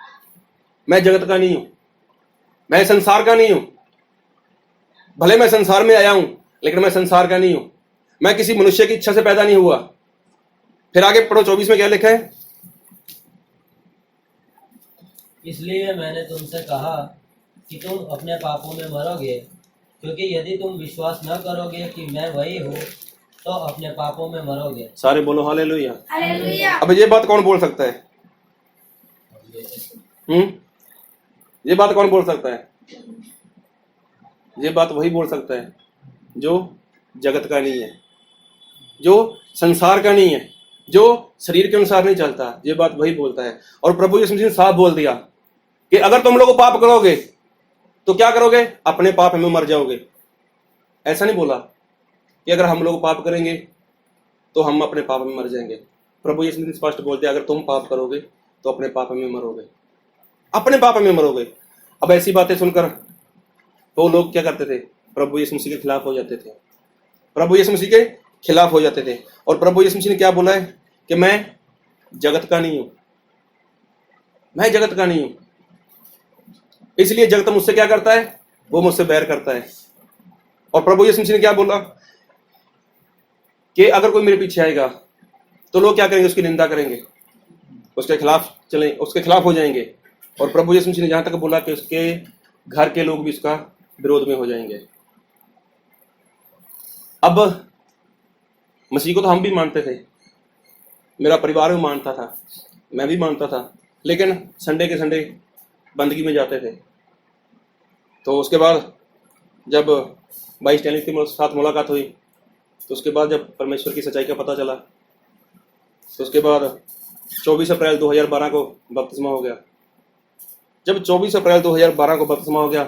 A: मैं जगत का नहीं हूं, मैं संसार का नहीं हूं। भले मैं संसार में आया हूं लेकिन मैं संसार का नहीं हूं। मैं किसी मनुष्य की इच्छा से पैदा नहीं हुआ। फिर आगे पढ़ो, 24 में क्या लिखा है?
B: इसलिए मैंने तुमसे कहा कि तुम अपने पापों में मरोगे, क्योंकि यदि तुम विश्वास न करोगे कि मैं वही हूँ तो अपने पापों में मरोगे।
A: सारे बोलो हालेलुया।
D: हालेलुया।
A: अब ये बात कौन बोल सकता है? ये बात कौन बोल सकता है? ये बात वही बोल सकता है जो जगत का नहीं है, जो संसार का नहीं है, जो शरीर के अनुसार नहीं चलता। ये बात वही बोलता है। और प्रभु यीशु मसीह ने साफ बोल दिया कि अगर तुम लोग पाप करोगे तो क्या करोगे, अपने पाप में मर जाओगे। ऐसा नहीं बोला कि अगर हम लोग पाप करेंगे तो हम अपने पाप में मर जाएंगे। प्रभु यीशु मसीह स्पष्ट बोलते हैं, अगर तुम पाप करोगे तो अपने पाप में मरोगे, अपने पाप में मरोगे। अब ऐसी बातें सुनकर वो लोग क्या करते थे, प्रभु यीशु मसीह के खिलाफ हो जाते थे, प्रभु यीशु मसीह के खिलाफ हो जाते थे। और प्रभु यीशु मसीह ने क्या बोला है कि मैं जगत का नहीं हूं, मैं जगत का नहीं हूं, इसलिए जगत मुझसे क्या करता है, वो मुझसे बैर करता है। और प्रभु यीशु मसीह ने क्या बोला कि अगर कोई मेरे पीछे आएगा तो लोग क्या करेंगे, उसकी निंदा करेंगे, उसके खिलाफ चलें, उसके खिलाफ हो जाएंगे। और प्रभु यीशु मसीह ने जहां तक बोला कि उसके घर के लोग भी उसका विरोध में हो जाएंगे। अब मसीह को तो हम भी मानते थे, मेरा परिवार भी मानता था, मैं भी मानता था, लेकिन संडे के संडे बंदगी में जाते थे। तो उसके बाद जब भाई स्टैनली के साथ मुलाकात हुई तो उसके बाद जब परमेश्वर की सच्चाई का पता चला तो उसके बाद 24 अप्रैल 2012 को बपतिस्मा हो गया। जब 24 अप्रैल 2012 को बपतिस्मा हो गया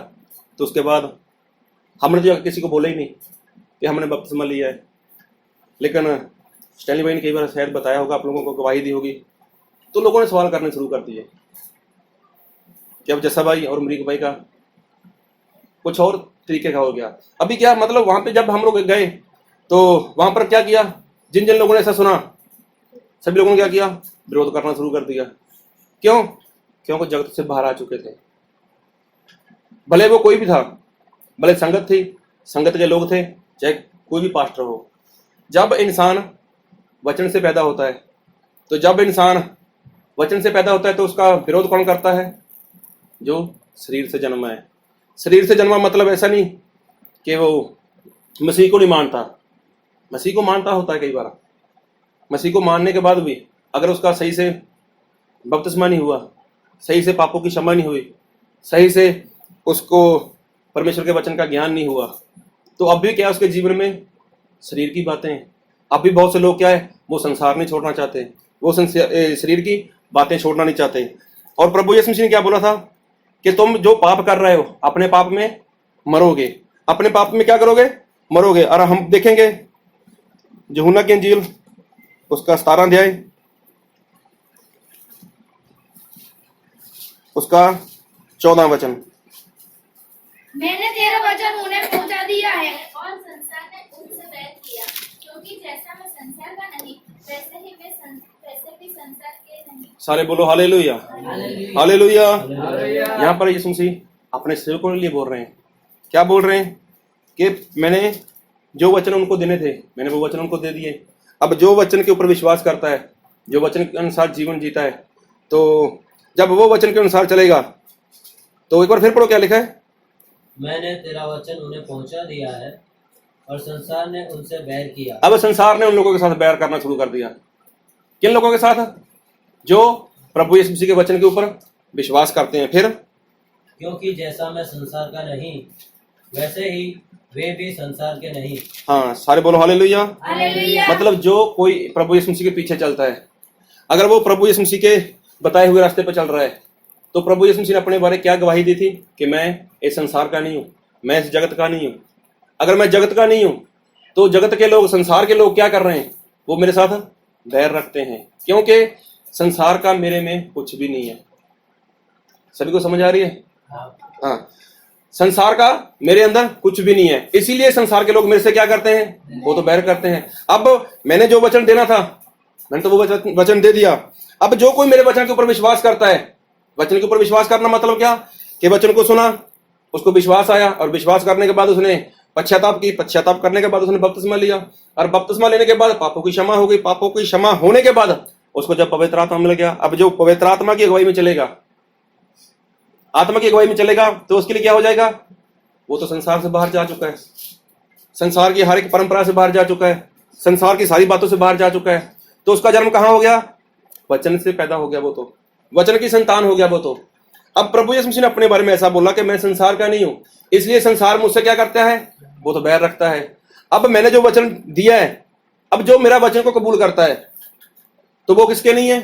A: तो उसके बाद हमने तो किसी को बोला ही नहीं कि हमने बपतिस्मा लिया है। लेकिन स्टैनली भाई ने कई बार शायद बताया होगा, आप लोगों को गवाही दी होगी, तो लोगों ने सवाल करने शुरू कर दिए कि अब जस्सा भाई और अमरीक भाई का कुछ और तरीके का हो गया। अभी क्या मतलब, वहां पे जब हम लोग गए तो वहां पर क्या किया, जिन जिन लोगों ने ऐसा सुना सभी लोगों ने क्या किया, विरोध करना शुरू कर दिया। क्यों? क्योंकि जगत से बाहर आ चुके थे। भले वो कोई भी था, भले संगत थी, संगत के लोग थे, चाहे कोई भी पास्टर हो। जब इंसान वचन से पैदा होता है तो जब इंसान वचन से पैदा होता है तो उसका विरोध कौन करता है, जो शरीर से जन्मा है। शरीर से जन्मा मतलब ऐसा नहीं कि वो मसीह को नहीं मानता, मसीह को मानता होता है कई बार। मसीह को मानने के बाद भी अगर उसका सही से बपतिस्मा नहीं हुआ, सही से पापों की क्षमा नहीं हुई, सही से उसको परमेश्वर के वचन का ज्ञान नहीं हुआ, तो अब भी क्या उसके जीवन में शरीर की बातें। अब भी बहुत से लोग क्या है, वो संसार नहीं छोड़ना चाहते, वो शरीर की बातें छोड़ना नहीं चाहते। और प्रभु यीशु मसीह ने क्या बोला था कि तुम जो पाप कर रहे हो अपने पाप में मरोगे, अपने पाप में क्या करोगे, मरोगे। और हम देखेंगे यूहन्ना की इंजील उसका 17 अध्याय उसका 14 वचन।
D: मैंने तेरा वचन उन्हें पहुंचा दिया है
C: और संसार ने उनसे बैर किया, क्योंकि जैसा मैं संसार का नहीं वैसे भी संसार के नहीं।
A: सारे बोलो हालेलुया, हालेलुया। यहाँ पर यीशु मसीह अपने सेवकों के लिए बोल रहे हैं। क्या बोल रहे हैं कि मैंने जो वचन उनको देने थे मैंने वो वचन उनको दे दिए। अब जो वचन के ऊपर विश्वास करता है, जो वचन के अनुसार जीवन जीता है, तो जब वो वचन के अनुसार चलेगा तो एक बार फिर पढ़ो क्या लिखा है,
B: मैंने तेरा वचन उन्हें पहुंचा दिया है और संसार ने उनसे बैर किया।
A: अब संसार ने उन लोगों के साथ बैर करना शुरू कर दिया। किन लोगों के साथ? जो प्रभु यीशु मसीह के वचन के ऊपर विश्वास करते हैं। फिर
B: क्योंकि जैसा मैं संसार का नहीं वैसे ही वे भी संसार के नहीं।
A: हाँ, सारे बोलो हालेलुया।
D: हालेलुया।
A: मतलब जो कोई प्रभु यीशु मसीह के पीछे चलता है, अगर वो प्रभु यीशु मसीह के बताए हुए रास्ते पर चल रहा है, तो प्रभु यीशु मसीह ने अपने बारे क्या गवाही दी थी कि मैं इस संसार का नहीं हूँ, मैं इस जगत का नहीं हूँ। अगर मैं जगत का नहीं हूँ तो जगत के लोग, संसार के लोग क्या कर रहे हैं, वो मेरे साथ बैर रखते हैं, क्योंकि संसार का मेरे में कुछ भी नहीं है। सभी को समझ आ रही है? हाँ, संसार का मेरे अंदर कुछ भी नहीं है, इसीलिए संसार के लोग मेरे से क्या करते हैं? वो तो बैर करते हैं। अब मैंने जो वचन देना था, मैंने तो वो वचन दे दिया। अब जो कोई मेरे वचन के ऊपर विश्वास करता है, वचन के ऊपर विश्वास करना मतलब क्या? कि वचन को सुना, उसको विश्वास आया, और विश्वास करने के बाद उसने पश्चाताप की, पश्चाताप करने के बाद उसने बपतिस्मा लिया, और बपतिस्मा लेने के बाद पापों की क्षमा हो गई। पापों की क्षमा होने के बाद उसको जब पवित्र आत्मा मिल गया, अब जो पवित्र आत्मा की अगुवाई में चलेगा, आत्मा की अगुवाई में चलेगा, तो उसके लिए क्या हो जाएगा? वो तो संसार से बाहर जा चुका है, संसार की हर एक परंपरा से बाहर जा चुका है, संसार की सारी बातों से बाहर जा चुका है। तो उसका जन्म कहाँ हो गया? वचन से पैदा हो गया, वो तो वचन की संतान हो गया वो तो। अब प्रभु यीशु मसीह ने अपने बारे में ऐसा बोला कि मैं संसार का नहीं हूं, इसलिए संसार मुझसे क्या करता है? वो तो बैर रखता है। अब मैंने जो वचन दिया है, अब जो मेरा वचन को कबूल करता है, तो वो किसके नहीं है?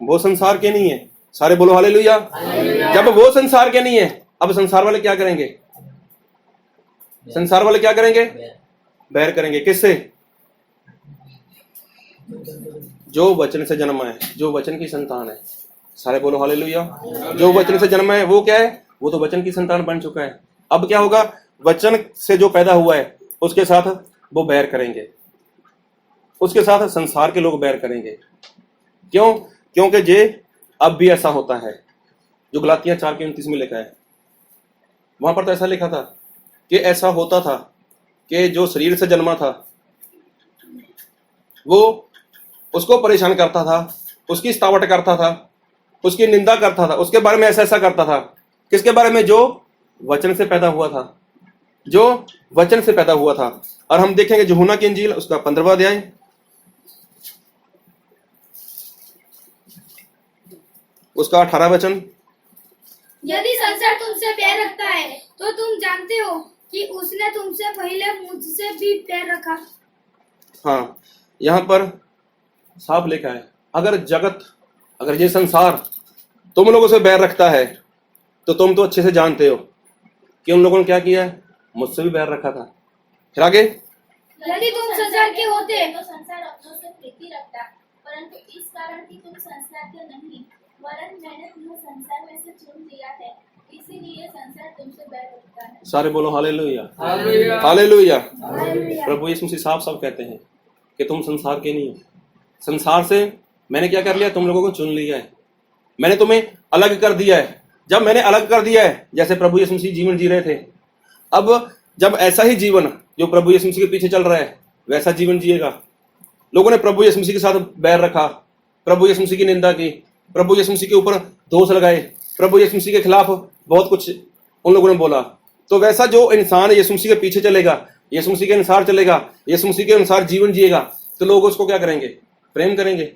A: वो संसार के नहीं है। सारे बोलो हालेलुया। जब वो संसार के नहीं है, अब संसार वाले क्या करेंगे? संसार वाले क्या करेंगे? बैर करेंगे। किससे? जो वचन से जन्मा है, जो वचन की संतान है। सारे बोलो हालेलुया। जो वचन से जन्मा है वो क्या है? वो तो वचन की संतान बन चुका है। अब क्या होगा? वचन से जो पैदा हुआ है उसके साथ वो बैर करेंगे, उसके साथ संसार के लोग बैर करेंगे। क्यों? क्योंकि जे अब भी ऐसा होता है जो गलातियां 4:29 में लिखा है। वहां पर तो ऐसा लिखा था कि ऐसा होता था कि जो शरीर से जन्मा था वो उसको परेशान करता था, उसकी सतावट करता था, उसकी निंदा करता था, उसके बारे में ऐसा ऐसा करता था। किसके बारे में? जो वचन से पैदा हुआ था, जो वचन से पैदा हुआ था। और हम देखेंगे यूहन्ना की इंजील उसका 15वां अध्याय, उसका 18 वचन।
D: यदि संसार तुमसे बैर रखता है तो तुम जानते हो कि उसने तुमसे पहले मुझसे भी बैर रखा।
A: हाँ, यहाँ पर साफ लिखा है, अगर ये संसार तुम लोगों से बैर रखता है तो तुम तो अच्छे से जानते हो कि उन लोगों ने क्या किया है? मुझसे भी बैर रखा था। फिर आगे,
D: यदि तुम संसार के होते
C: तो संसार अपनों से प्रीति रखता, परंतु इस कारण कि तुम संसार के नहीं, वरन मैंने तुम्हें संसार में से चुन लिया है, इसीलिए संसार तुमसे बैर रखता है।
A: सारे बोलो हालेलुया। हालेलुया। प्रभु यीशु मसीह साफ साफ कहते हैं कि तुम संसार के नहीं हो। संसार से मैंने क्या कर लिया? तुम लोगों को चुन लिया है, मैंने तुम्हें अलग कर दिया है। जब मैंने अलग कर दिया है, जैसे प्रभु यीशु मसीह जीवन जी रहे थे, अब जब ऐसा ही जीवन जो प्रभु यीशु मसीह के पीछे चल रहा है वैसा जीवन जिएगा। लोगों ने प्रभु यीशु मसीह के साथ बैर रखा, प्रभु यीशु मसीह की निंदा की, प्रभु यीशु मसीह के ऊपर दोष लगाए, प्रभु यीशु मसीह के खिलाफ बहुत कुछ उन लोगों ने बोला। तो वैसा जो इंसान यीशु मसीह के पीछे चलेगा, यीशु मसीह के अनुसार चलेगा, यीशु मसीह के अनुसार जीवन जिएगा, तो लोग उसको क्या करेंगे? प्रेम करेंगे।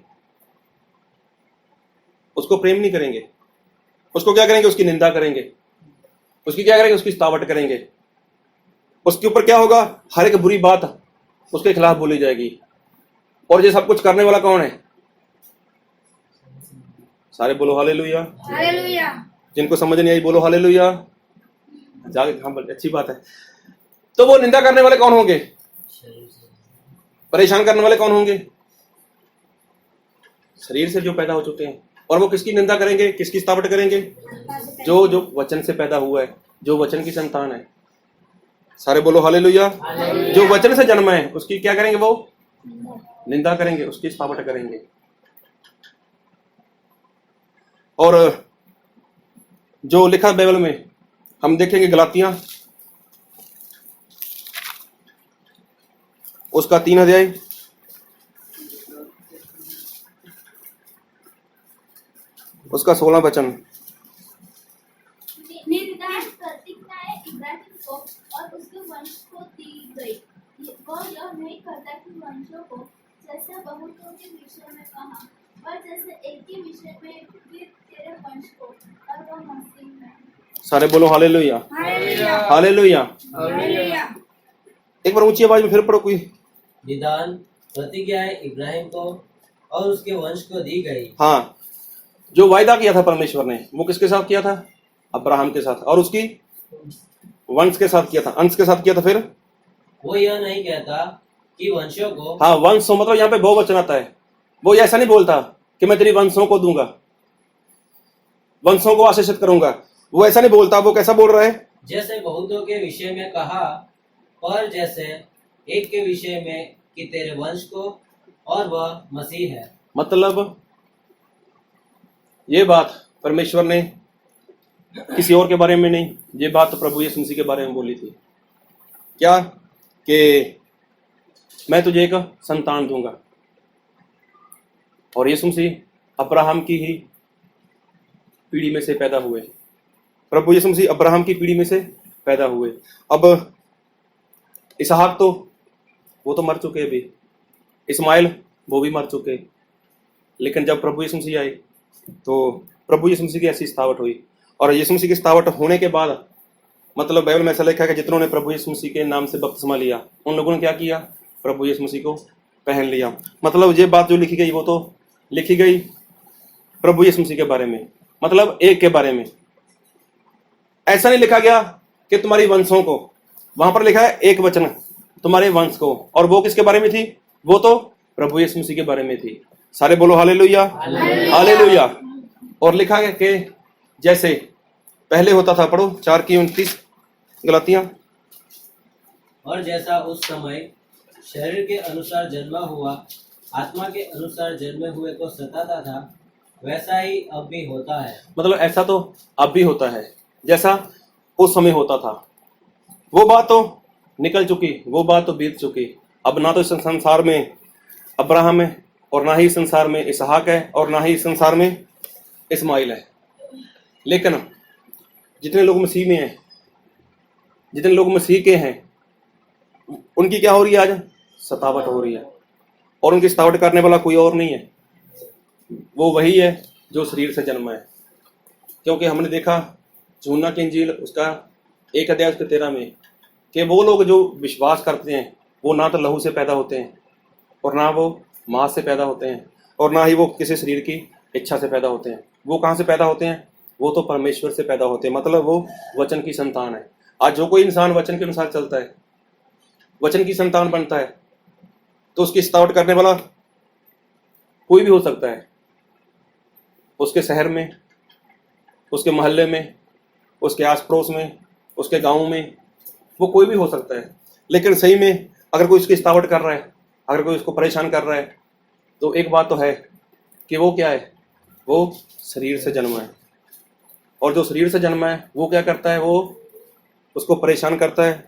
A: उसको प्रेम नहीं करेंगे, उसको क्या करेंगे? उसकी निंदा करेंगे, उसकी क्या करेंगे? उसकी सतावट करेंगे। उसके ऊपर क्या होगा? हर एक बुरी बात उसके खिलाफ बोली जाएगी। और ये सब कुछ करने वाला कौन है? सारे बोलो हालेलुया।
D: हालेलुया।
A: जिनको समझ नहीं आई बोलो हालेलुया। जाके हाँ, अच्छी बात है। तो वो निंदा करने वाले कौन होंगे? परेशान करने वाले कौन होंगे? शरीर से जो पैदा हो चुके हैं। और वो किसकी निंदा करेंगे? किसकी सतावट करेंगे? जो वचन से पैदा हुआ है, जो वचन की संतान है। सारे बोलो हालेलुया। जो वचन से जन्मा है उसकी क्या करेंगे? वो निंदा करेंगे, उसकी सतावट करेंगे। और जो लिखा बाइबल में हम देखेंगे गलातियां उसका 3 अध्याय, उसका 16 वचन।
C: निदान प्रतिज्ञाएं इब्राहिम को और उसके वंश को दी गई। वह यह नहीं करता कि वंशों को, जैसे बहुतों के विषय में कहा, और जैसे एक ही विषय में भी तेरे वंश को, और वह मसीह में।
A: सारे बोलो हालेलुया। हालेलुया। एक बार ऊंची आवाज में फिर पढ़ो कोई।
B: निदान प्रतिज्ञाएं इब्राहिम को और उसके वंश को दी गई।
A: हाँ, जो वायदा किया था परमेश्वर ने वो किसके साथ किया था? अब्राहम के साथ। और उसकी वंश के साथ किया था, अंश के साथ किया था। फिर
B: वो यह नहीं कहता कि वंशों को,
A: हाँ, वंश मतलब यहाँ पे बहुवचन आता है। वो ऐसा नहीं बोलता कि मैं तेरी वंशों को दूंगा, वंशों को आशीषित करूंगा। वो ऐसा नहीं बोलता। वो कैसा बोल रहा है?
B: जैसे बहुतों के विषय में कहा, पर जैसे एक के विषय में कि तेरे वंश को, और वह मसीह है।
A: मतलब ये बात परमेश्वर ने किसी और के बारे में नहीं, ये बात तो प्रभु यीशु मसीह के बारे में बोली थी। क्या? कि मैं तुझे एक संतान दूंगा। और यीशु मसीह अब्राहम की ही पीढ़ी में से पैदा हुए। प्रभु यीशु मसीह अब्राहम की पीढ़ी में से पैदा हुए। अब इसहाक तो वो तो मर चुके भी, इस्माइल वो भी मर चुके। लेकिन जब प्रभु यीशु मसीह आए तो प्रभु यीशु मसीह की ऐसी स्थावट हुई। और यीशु मसीह की स्थावट होने के बाद मतलब बाइबल में ऐसा लिखा है कि जितनों ने प्रभु यीशु मसीह के नाम से बपतिस्मा लिया, उन लोगों ने क्या किया? प्रभु यीशु मसीह को पहन लिया। मतलब ये बात जो लिखी गई वो तो लिखी गई प्रभु यीशु मसीह के बारे में, मतलब एक के बारे में। ऐसा नहीं लिखा गया कि तुम्हारी वंशों को, वहां पर लिखा है एक वचन, तुम्हारे वंश को। और वो किसके बारे में थी? वो तो प्रभु यीशु मसीह के बारे में थी। सारे बोलो हालेलुया, हालेलुया। और लिखा गया कि जैसे पहले होता था, पढ़ो 4:29 गलातियां।
B: और जैसा उस समय शरीर के अनुसार जन्मा हुआ आत्मा के अनुसार जन्मे हुए को सताता था, वैसा ही अब भी होता है।
A: मतलब ऐसा तो अब भी होता है जैसा उस समय होता था। वो बात तो निकल चुकी, वो बात तो बीत चुकी। अब ना तो इस संसार में अब्राहम है, और ना ही इस संसार में इसहाक है, और ना ही इस संसार में इस्माइल है। लेकिन जितने लोग मसीह में हैं, जितने लोग मसीह के हैं, उनकी क्या हो रही है? आज सतावट हो रही है। और उनकी सतावट करने वाला कोई और नहीं है, वो वही है जो शरीर से जन्मा है। क्योंकि हमने देखा यूहन्ना की इंजील उसका 1 अध्याय उसके 13 में कि वो लोग जो विश्वास करते हैं वो ना तो लहू से पैदा होते हैं, और ना वो मांस से पैदा होते हैं, और ना ही वो किसी शरीर की इच्छा से पैदा होते हैं। वो कहाँ से पैदा होते हैं? वो तो परमेश्वर से पैदा होते हैं। मतलब वो वचन की संतान है। आज जो कोई इंसान वचन के अनुसार चलता है, वचन की संतान बनता है, तो उसकी सतावट करने वाला कोई भी हो सकता है। उसके शहर में, उसके मोहल्ले में, उसके आस पड़ोस में, उसके गांव में, वो कोई भी हो सकता है। लेकिन सही में अगर कोई उसकी सतावट कर रहा है, अगर कोई उसको परेशान कर रहा है, तो एक बात तो है कि वो क्या है? वो शरीर से जन्मा है। और जो शरीर से जन्मा है वो क्या करता है? वो उसको परेशान करता है,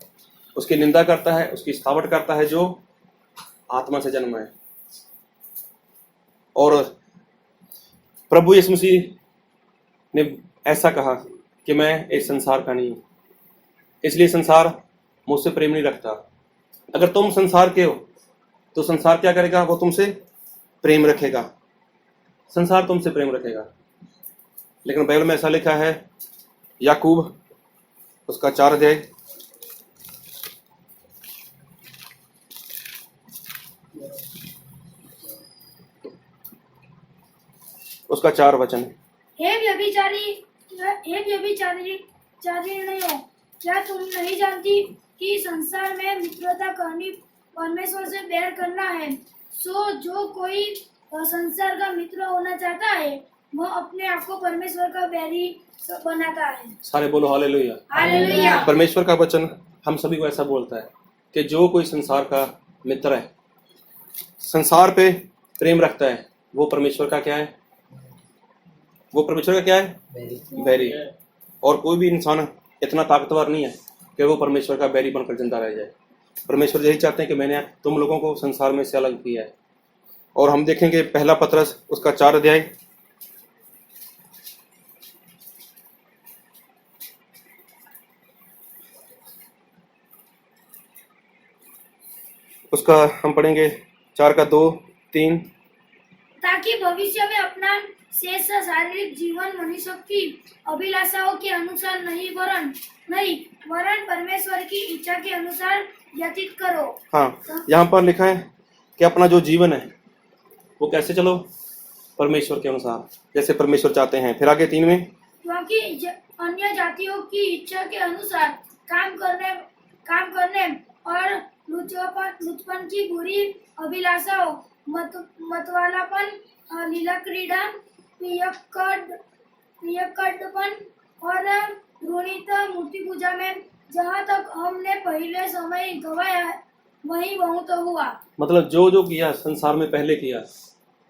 A: उसकी निंदा करता है, उसकी सतावट करता है जो आत्मा से जन्मा है। और प्रभु यीशु मसीह ने ऐसा कहा कि मैं इस संसार का नहीं हूं, इसलिए संसार मुझसे प्रेम नहीं रखता। अगर तुम संसार के हो तो संसार क्या करेगा? वो तुमसे प्रेम रखेगा, संसार तुमसे प्रेम रखेगा। लेकिन बाइबल में ऐसा लिखा है, याकूब उसका 4 अध्याय उसका 4 वचन।
D: हे व्यभिचारिणियों, क्या तुम नहीं जानती कि संसार में मित्रता करनी परमेश्वर से बैर करना है? सो जो कोई संसार का मित्र होना चाहता है वह अपने आप को परमेश्वर का बैरी बनाता है।
A: सारे बोलो हालेलुया,
D: हालेलुया।
A: परमेश्वर का वचन हम सभी को ऐसा बोलता है कि जो कोई संसार का मित्र है, संसार पे प्रेम रखता है, वो परमेश्वर का क्या है? वो परमेश्वर का क्या है? बैरी। और कोई भी इंसान इतना ताकतवर नहीं है कि वो परमेश्वर का बैरी बनकर जिंदा रह जाए। परमेश्वर यही चाहते हैं कि मैंने तुम लोगों को संसार में से अलग किया है। और हम देखेंगे पहला पतरस उसका 4 अध्याय उसका हम पढ़ेंगे 4 का 2, 3।
D: ताकि भविष्य में अपना शेष शारीरिक जीवन मनुष्य की अभिलाषाओं के अनुसार नहीं वरन परमेश्वर की इच्छा के अनुसार व्यतीत करो।
A: हाँ, यहाँ पर लिखा है कि अपना जो जीवन है वो कैसे चलो? परमेश्वर के अनुसार, जैसे परमेश्वर चाहते हैं। फिर आगे 3 में,
D: क्योंकि अन्य जातियों की इच्छा के अनुसार काम करने और लुचपन की बुरी अभिलाषाओं मतवालापन, लीला क्रीड़ा, पियक्कड़पन और घृणित मूर्ति पूजा में जहाँ तक हमने पहले समय गवाया वही बहुत हुआ।
A: मतलब जो जो किया संसार में पहले किया,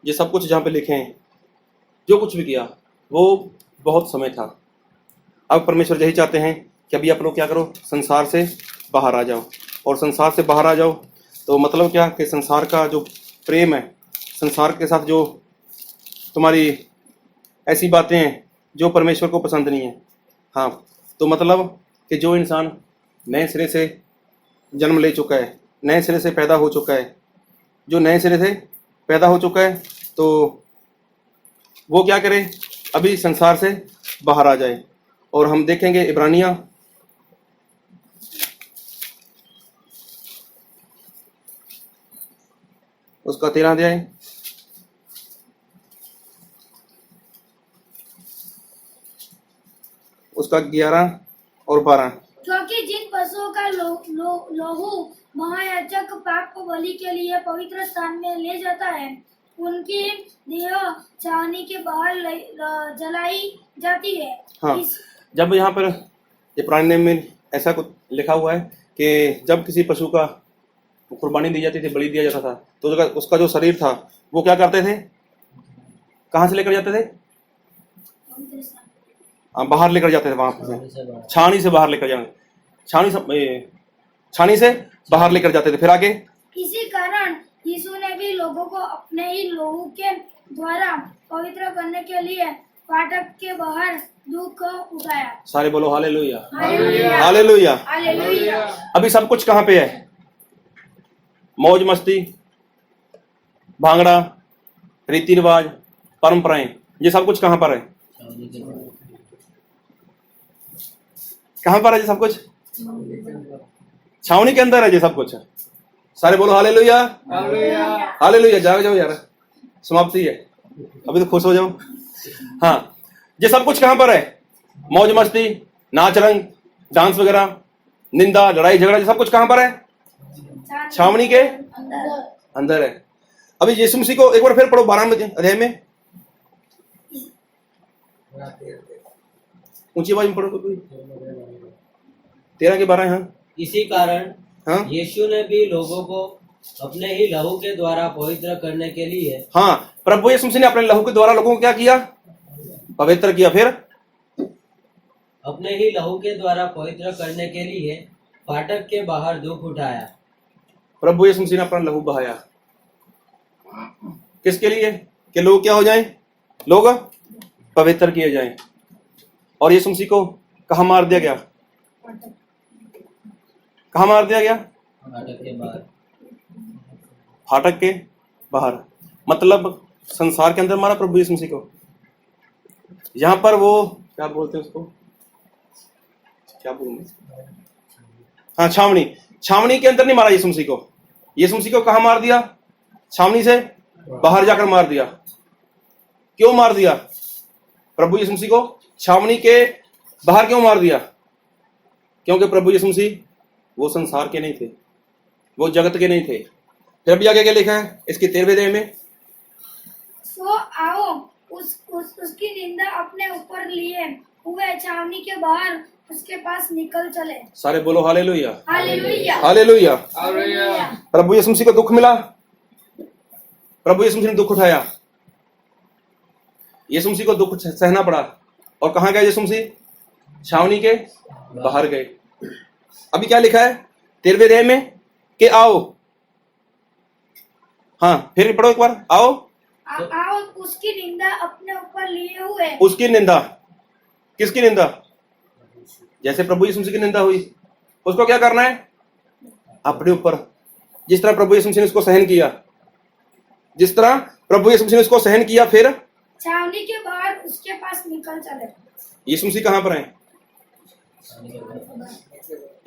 A: ये सब कुछ जहाँ पे लिखे हैं, जो कुछ भी किया वो बहुत समय था। अब परमेश्वर यही चाहते हैं कि अभी आप लोग क्या करो, संसार से बाहर आ जाओ। और संसार से बाहर आ जाओ तो मतलब क्या कि संसार का जो प्रेम है, संसार के साथ जो तुम्हारी ऐसी बातें हैं जो परमेश्वर को पसंद नहीं है। हाँ, तो मतलब कि जो इंसान नए सिरे से जन्म ले चुका है, नए सिरे से पैदा हो चुका है, जो नए सिरे से पैदा हो चुका है, तो वो क्या करे, अभी संसार से बाहर आ जाए। और हम देखेंगे इब्रानिया उसका 13 अध्याय, उसका 11 और 12।
D: क्योंकि जिन पशुओं का लहू महायाजक पाप बलि के लिए पवित्र स्थान में ले जाता है, उनकी देह छावनी के बाहर जलाई जाती है।
A: हाँ, जब यहाँ पर ये पुराने नियम में ऐसा कुछ लिखा हुआ है कि जब किसी पशु का कुर्बानी दी जाती थी, बलि दिया जाता था, तो उसका जो शरीर था वो क्या करते थे, कहाँ से लेकर जाते थे? बाहर लेकर जाते थे, वहां से छावनी से बाहर लेकर जाते, छावनी से बाहर लेकर जाते थे। फिर आगे,
D: इसी कारण यीशु ने भी लोगों को अपने ही लहू के द्वारा पवित्र करने के लिए फाटक के बाहर दुख उठाया।
A: सारे बोलो हालेलुया,
D: हालेलुया,
A: हालेलुया।
D: हालेलुया।
A: अभी सब कुछ कहाँ पे है? मौज मस्ती, भांगड़ा, रीति रिवाज, परंपराएं, ये सब कुछ कहाँ पर है? कहाँ पर है ये सब कुछ? छावनी के अंदर है ये सब कुछ। सारे बोलो हालेलुया, हालेलुया। जाओ जाओ यार, समाप्ति है, अभी तो खुश हो जाओ। हाँ, ये सब कुछ कहाँ पर है? मौज मस्ती, नाच रंग, डांस वगैरह, निंदा, लड़ाई झगड़ा, ये सब कुछ कहाँ पर है? छावनी के अंदर है। अभी यीशु मसीह को एक बार फिर पढ़ो 12 अध्याय में, ऊंची आवाज में पढ़ो। 13 के 12। हाँ,
B: इसी कारण
A: हाँ,
B: यीशु ने भी लोगों को अपने ही लहू के द्वारा पवित्र करने के लिए,
A: हाँ, प्रभु यीशु मसीह ने अपने लहू के द्वारा लोगों को क्या किया? पवित्र किया। फिर
B: अपने ही लहू के द्वारा पवित्र करने के लिए फाटक के बाहर दुख उठाया।
A: प्रभु यीशु मसीह ने अपना लहू बहाया, किसके लिए? कि लोग क्या हो जाएं? लोग पवित्र किए जाएं। और यीशु मसीह को कहाँ मार दिया गया? कहाँ मार दिया गया?
B: फाटक के बाहर।
A: फाटक के बाहर, मतलब संसार के अंदर मारा प्रभु यीशु मसीह को। यहाँ पर वो क्या बोलते हैं उसको, क्या बोलूंगे, हाँ, छावनी के अंदर नहीं मारा यीशु मसीह को। यीशु मसीह को कहाँ मार दिया? छावनी से बाहर जाकर मार दिया। क्यों मार दिया? प्रभु यीशु मसीह को छावनी के बाहर क्यों मार दिया? क्योंकि प्रभु यीशु मसीह वो संसार के नहीं थे, वो जगत के नहीं थे। फिर भी आगे क्या लिखा है इसके 13वें अध्याय में?
D: सो आओ उसकी निंदा अपने ऊपर लिए हुए छावनी के बाहर उसके पास निकल चले।
A: सारे बोलो हालेलुया,
D: हालेलुया,
A: हालेलुया।
D: हालेलुया।
A: प्रभु यीशु मसीह को दुख मिला, प्रभु यीशु मसीह ने दुख उठाया, यीशु मसीह को दुख सहना पड़ा। और कहाँ गए यीशु मसीह? छावनी के बाहर गए। अभी क्या लिखा है 13वें अध्याय में? कि आओ, हाँ, फिर पढ़ो एक बार, आओ
D: उसकी निंदा अपने ऊपर लिए हुए।
A: उसकी निंदा, किसकी निंदा? जैसे प्रभु यीशु मसीह की निंदा हुई, उसको क्या करना है? अपने ऊपर। जिस तरह प्रभु यीशु मसीह ने उसको सहन किया, जिस तरह प्रभु यीशु मसीह ने उसको सहन किया, फिर
D: छावनी के बाहर उसके पास निकल चले।
A: यीशु मसीह कहाँ पर है?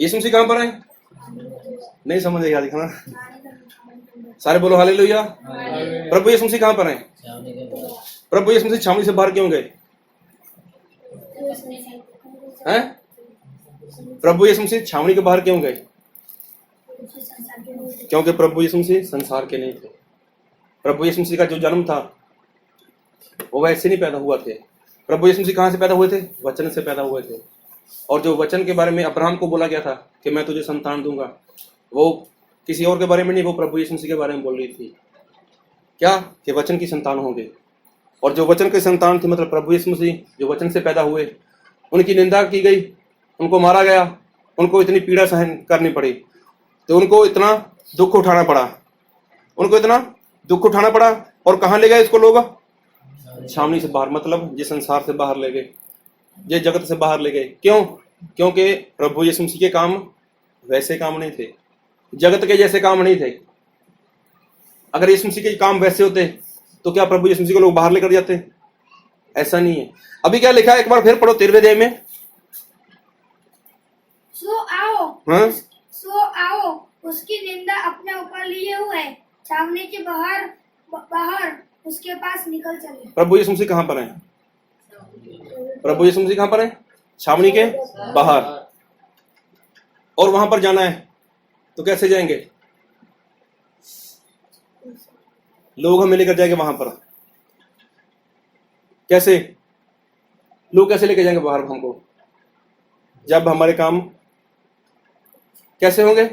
A: यीशु मसीह कहाँ पर है? नहीं समझ आएगा, दिखाना। सारे बोलो हालेलुया। प्रभु यीशु मसीह कहाँ पर है? प्रभु यीशु मसीह छावनी से बाहर क्यों गए? हैं? प्रभु यीशु मसीह छावनी के बाहर क्यों गए? क्योंकि प्रभु यीशु मसीह संसार के नहीं थे। प्रभु यीशु मसीह का जो जन्म था वो वैसे नहीं पैदा हुआ थे। प्रभु यीशु मसीह कहाँ से पैदा हुए थे? वचन से पैदा हुए थे। और जो वचन के बारे में अब्राहम को बोला गया था कि मैं तुझे संतान दूंगा, वो किसी और के बारे में नहीं, वो प्रभु यीशु मसीह के बारे में बोल रही थी। क्या? कि वचन की संतान होंगे। और जो वचन की संतान थी, मतलब प्रभु यीशु मसीह जो वचन से पैदा हुए, उनकी निंदा की गई, उनको मारा गया, उनको इतनी पीड़ा सहन करनी पड़ी, तो उनको इतना दुख उठाना पड़ा, उनको इतना दुख उठाना पड़ा। और कहाँ ले गए इसको लोग? छावनी से बाहर, मतलब ये संसार से बाहर ले गए, ये जगत से बाहर ले गए। क्यों? क्योंकि प्रभु यीशु मसीह के काम वैसे काम नहीं थे, जगत के जैसे काम नहीं थे। अगर यीशु मसीह के काम वैसे होते तो क्या प्रभु यीशु मसीह को लोग बाहर लेकर जाते? ऐसा नहीं है। अभी क्या लिखा है, एक बार फिर पढ़ो 13वें अध्याय में। हाँ?
D: सो आओ उसकी निंदा अपने ऊपर लिए हुए छावनी के बाहर उसके पास निकल चले।
A: प्रभु यीशु मसीह कहाँ पर है? प्रभु यीशु मसीह कहाँ पर है? छावनी के बाहर। और वहां पर जाना है तो कैसे जाएंगे? लोग हमें लेकर जाएंगे वहां पर। कैसे? लोग कैसे लेकर जाएंगे बाहर हमको? जब हमारे काम कैसे होंगे?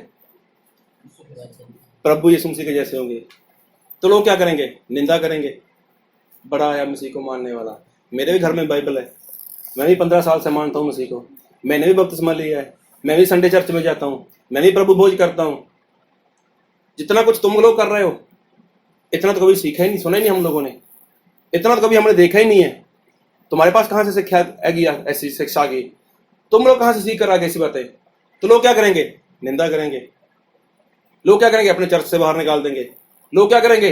A: प्रभु यीशु मसीह के जैसे होंगे। तो लोग क्या करेंगे? निंदा करेंगे, बड़ा आया मसीह को मानने वाला। मेरे भी घर में बाइबल है, मैं भी 15 साल से मानता हूँ मसीह को, मैंने भी बपतिस्मा लिया है, मैं भी संडे चर्च में जाता हूँ, मैं भी प्रभु भोज करता हूँ। जितना कुछ तुम लोग कर रहे हो, इतना तो कभी सीखा ही नहीं, सुना ही नहीं हम लोगों ने, इतना तो कभी हमने देखा ही नहीं है। तुम्हारे पास कहाँ से शिक्षा आएगी? ऐसी शिक्षा की तुम लोग कहाँ से सीख कर आ गए ऐसी बातें? तो लोग क्या करेंगे? निंदा करेंगे। लोग क्या करेंगे? अपने चर्च से बाहर निकाल देंगे। लोग क्या करेंगे?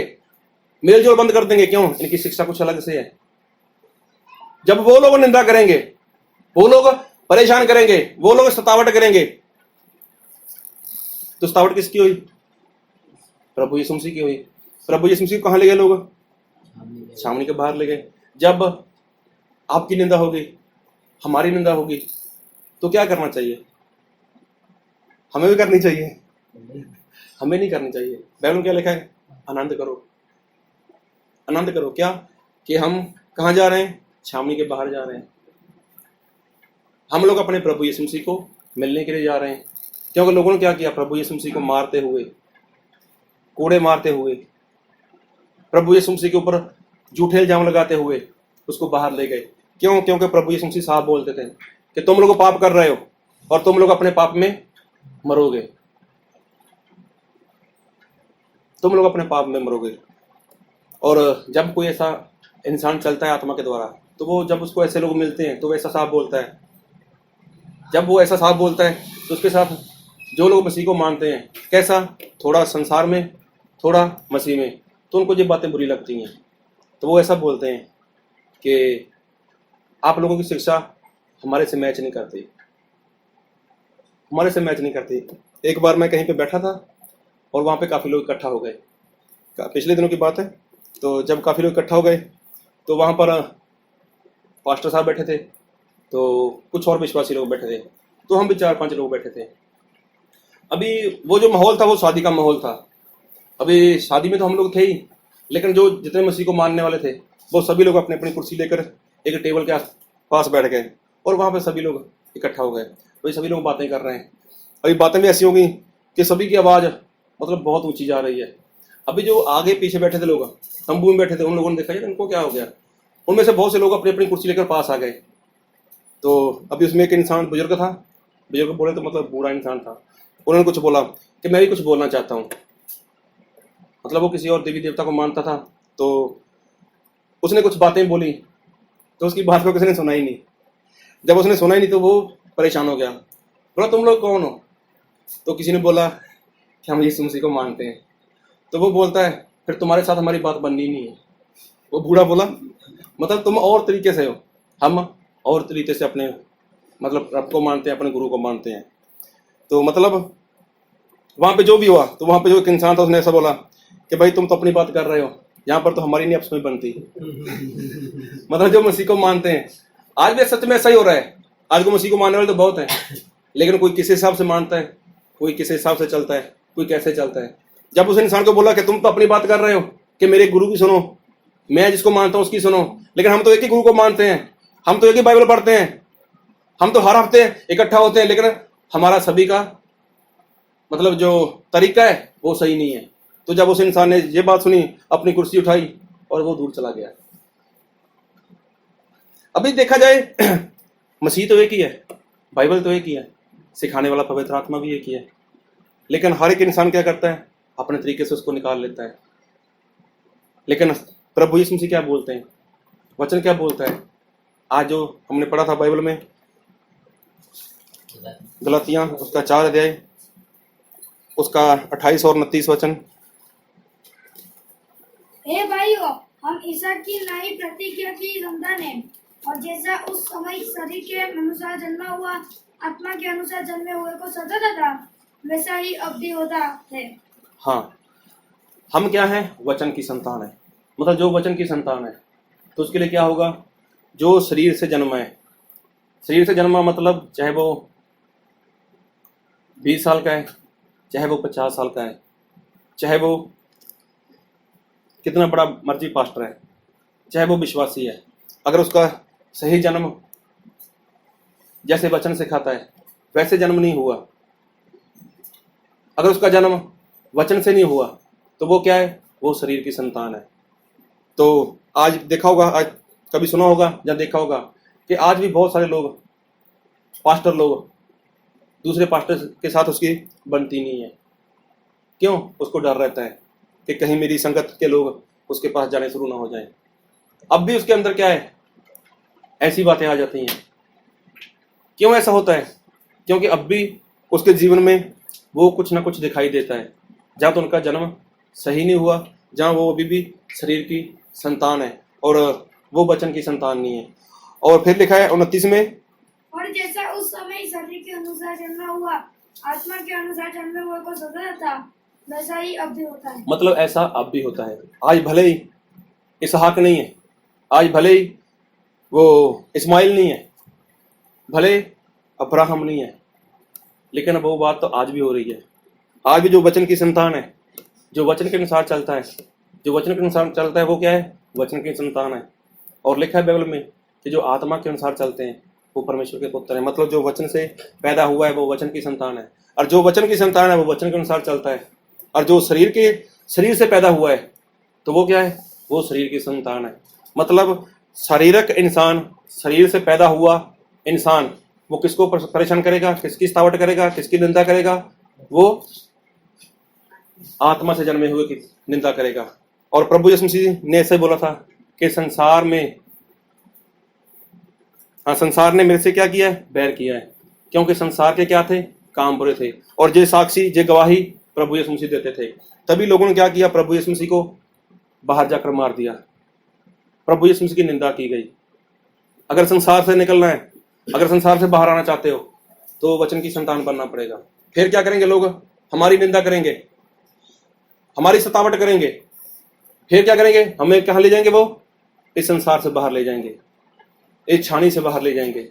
A: मेलजोल बंद कर देंगे। क्यों? इनकी शिक्षा कुछ अलग से है। जब वो लोग निंदा करेंगे, वो लोग परेशान करेंगे, वो लोग सतावट करेंगे, तो सतावट किसकी हुई? प्रभु यीशु मसीह की हुई। प्रभु यीशु मसीह को कहाँ ले गए लोग? छावनी के बाहर ले गए। जब आपकी निंदा होगी, हमारी निंदा होगी, तो क्या करना चाहिए? हमें भी करनी चाहिए? हमें नहीं करनी चाहिए। बाइबल में क्या लिखा है? आनंद करो, आनंद करो। क्या? कि हम कहाँ जा रहे हैं? छावनी के बाहर जा रहे हैं। हम लोग अपने प्रभु यीशु मसीह को मिलने के लिए जा रहे हैं। क्योंकि लोगों ने क्या किया? प्रभु यीशु मसीह को मारते हुए, कोड़े मारते हुए, प्रभु यीशु मसीह के ऊपर झूठे इल्जाम लगाते हुए उसको बाहर ले गए। क्यों? क्योंकि प्रभु यीशु मसीह साहब बोलते थे कि तुम लोग पाप कर रहे हो और तुम लोग अपने पाप में मरोगे, तुम लोग अपने पाप में मरोगे। और जब कोई ऐसा इंसान चलता है आत्मा के द्वारा, तो वो जब उसको ऐसे लोग मिलते हैं तो वैसा साहब बोलता है। जब वो ऐसा साहब बोलता है तो उसके साथ जो लोग मसीह को मानते हैं, कैसा? थोड़ा संसार में, थोड़ा मसीह में, तो उनको ये बातें बुरी लगती हैं। तो वो ऐसा बोलते हैं कि आप लोगों की शिक्षा हमारे से मैच नहीं करती, हमारे से मैच नहीं करती। एक बार मैं कहीं पे बैठा था और वहाँ पे काफ़ी लोग इकट्ठा हो गए, पिछले दिनों की बात है। तो जब काफ़ी लोग इकट्ठा हो गए तो वहाँ पर पास्टर साहब बैठे थे, तो कुछ और विश्वासी लोग बैठे थे, तो हम भी 4-5 लोग बैठे थे। अभी वो जो माहौल था वो शादी का माहौल था। अभी शादी में तो हम लोग थे ही, लेकिन जो जितने मसीह को मानने वाले थे वो सभी लोग अपनी अपनी कुर्सी लेकर एक टेबल के पास बैठ गए और वहाँ पे सभी लोग इकट्ठा हो गए। वही सभी लोग बातें कर रहे हैं। अभी बातें भी ऐसी होंगी कि सभी की आवाज़ मतलब बहुत ऊंची जा रही है। अभी जो आगे पीछे बैठे थे लोग, तंबू में बैठे थे, उन लोगों ने देखा यार इनको क्या हो गया। उनमें से बहुत से लोग अपनी अपनी कुर्सी लेकर पास आ गए। तो अभी उसमें एक इंसान बुजुर्ग था, बुजुर्ग बोले तो मतलब बूढ़ा इंसान था, उन्होंने कुछ बोला कि मैं भी कुछ बोलना चाहता हूँ। मतलब वो किसी और देवी देवता को मानता था, तो उसने कुछ बातें बोली, तो उसकी बात को किसी ने सुना ही नहीं। जब उसने सुना ही नहीं तो वो परेशान हो गया, बोला तुम लोग कौन हो? तो किसी ने बोला कि हम यीशु मसीह को मानते हैं। तो वो बोलता है फिर तुम्हारे साथ हमारी बात बननी नहीं है। वो बूढ़ा बोला मतलब तुम और तरीके से हो, हम और तरीके से अपने मतलब रब को मानते हैं, अपने गुरु को मानते हैं। तो मतलब वहाँ पे जो भी हुआ, तो वहाँ पे जो एक इंसान था उसने ऐसा बोला कि भाई तुम तो अपनी बात कर रहे हो, यहाँ पर तो हमारी नहीं आपस में बनती। मतलब जो मसीह को मानते हैं, आज भी सच में ऐसा ही हो रहा है। आज को मसीह को मानने वाले तो बहुत हैं, लेकिन कोई किस हिसाब से मानता है, कोई किस हिसाब से चलता है, कोई कैसे चलता है। जब उस इंसान को बोला कि तुम तो अपनी बात कर रहे हो, कि मेरे गुरु की सुनो, मैं जिसको मानता हूं उसकी सुनो, लेकिन हम तो एक ही गुरु को मानते हैं, हम तो एक ही बाइबल पढ़ते हैं, हम तो हर हफ्ते इकट्ठा होते हैं, लेकिन हमारा सभी का मतलब जो तरीका है वो सही नहीं है। तो जब उस इंसान ने ये बात सुनी, अपनी कुर्सी उठाई और वो दूर चला गया। अभी देखा जाए मसीह तो एक ही है, बाइबल तो एक ही है, सिखाने वाला पवित्र आत्मा भी एक ही है, लेकिन हर एक इंसान क्या करता है, अपने तरीके से उसको निकाल लेता है। लेकिन प्रभु यीशु मसीह क्या बोलते हैं, वचन क्या बोलता है? आज जो हमने पढ़ा था बाइबल में, गलातियां उसका 4 अध्याय उसका 28 और 29 वचन।
D: हे भाइयों, हम इसहाक की नई प्रतिज्ञा की संतान हैं, और जैसा उस समय शरीर के अनुसार जन्मा हुआ आत्मा के अनुसार जन्मे हुए को सताता था, वैसा ही अब भी होता है।
A: हाँ, हम क्या हैं? वचन की संतान है। मतलब जो वचन की संतान है तो उसके लिए क्या होगा? जो शरीर से जन्मा है, शरीर से जन्मा मतलब चाहे वो 20 साल का है, चाहे वो 50 साल का है, चाहे वो कितना बड़ा मर्जी पास्टर है, चाहे वो विश्वासी है, अगर उसका सही जन्म जैसे वचन से खाता है वैसे जन्म नहीं हुआ, अगर उसका जन्म वचन से नहीं हुआ, तो वो क्या है? वो शरीर की संतान है। तो आज देखा होगा, आज कभी सुना होगा या देखा होगा कि आज भी बहुत सारे लोग, पास्टर लोग, दूसरे पास्टर के साथ उसकी बनती नहीं है। क्यों? उसको डर रहता है कि कहीं मेरी संगत के लोग उसके पास जाने शुरू ना हो जाएं। अब भी उसके अंदर क्या है? ऐसी बातें आ जाती हैं। क्यों ऐसा होता है? क्योंकि अब भी उसके जीवन में वो कुछ ना कुछ दिखाई देता है। जहाँ तो उनका जन्म सही नहीं हुआ, जहाँ वो अभी भी शरीर की संतान है और वो वचन की संतान नहीं है। और फिर लिखा है 29 में,
D: और जैसा उस समय शरीर के अनुसार जन्मा हुआ आत्मा के अनुसार जन्मे हुए को सताता था, वैसा ही अब भी होता है।
A: मतलब ऐसा अब भी होता है। आज भले ही इसहाक नहीं है, आज भले ही वो इस्माइल नहीं है, भले अब्राहम नहीं है, लेकिन वो बात तो आज भी हो रही है। आज भी जो वचन की संतान है, जो वचन के अनुसार चलता है, जो वचन के अनुसार चलता है, वो क्या है? वचन की संतान है। और लिखा है बाइबल में कि जो आत्मा के अनुसार चलते हैं वो परमेश्वर के पुत्र हैं। मतलब जो वचन से पैदा हुआ है वो वचन की संतान है, और जो वचन की संतान है वो वचन के अनुसार चलता है। और जो शरीर से पैदा हुआ है तो वो क्या है? वो शरीर की संतान है। मतलब शारीरिक इंसान, शरीर से पैदा हुआ इंसान, वो किसको परेशान करेगा, किसकी सतावट करेगा, किसकी निंदा करेगा? वो आत्मा से जन्मे हुए की निंदा करेगा। और प्रभु यीशु मसीह ने ऐसे बोला था कि संसार ने मेरे से क्या किया है? बैर किया है, क्योंकि संसार के क्या थे? काम बुरे थे। और जे साक्षी, जे गवाही प्रभु यीशु मसीह देते थे। तभी लोगों ने क्या किया? प्रभु यीशु मसीह को बाहर जाकर मार दिया, प्रभु यीशु मसीह की निंदा की गई। अगर संसार से निकलना है, अगर संसार से बाहर आना चाहते हो तो वचन की संतान बनना पड़ेगा। फिर क्या करेंगे लोग? हमारी निंदा करेंगे, हमारी सतावट करेंगे, फिर क्या करेंगे? हमें कहाँ ले जाएंगे? वो इस संसार से बाहर ले जाएंगे, इस छानी से बाहर ले जाएंगे।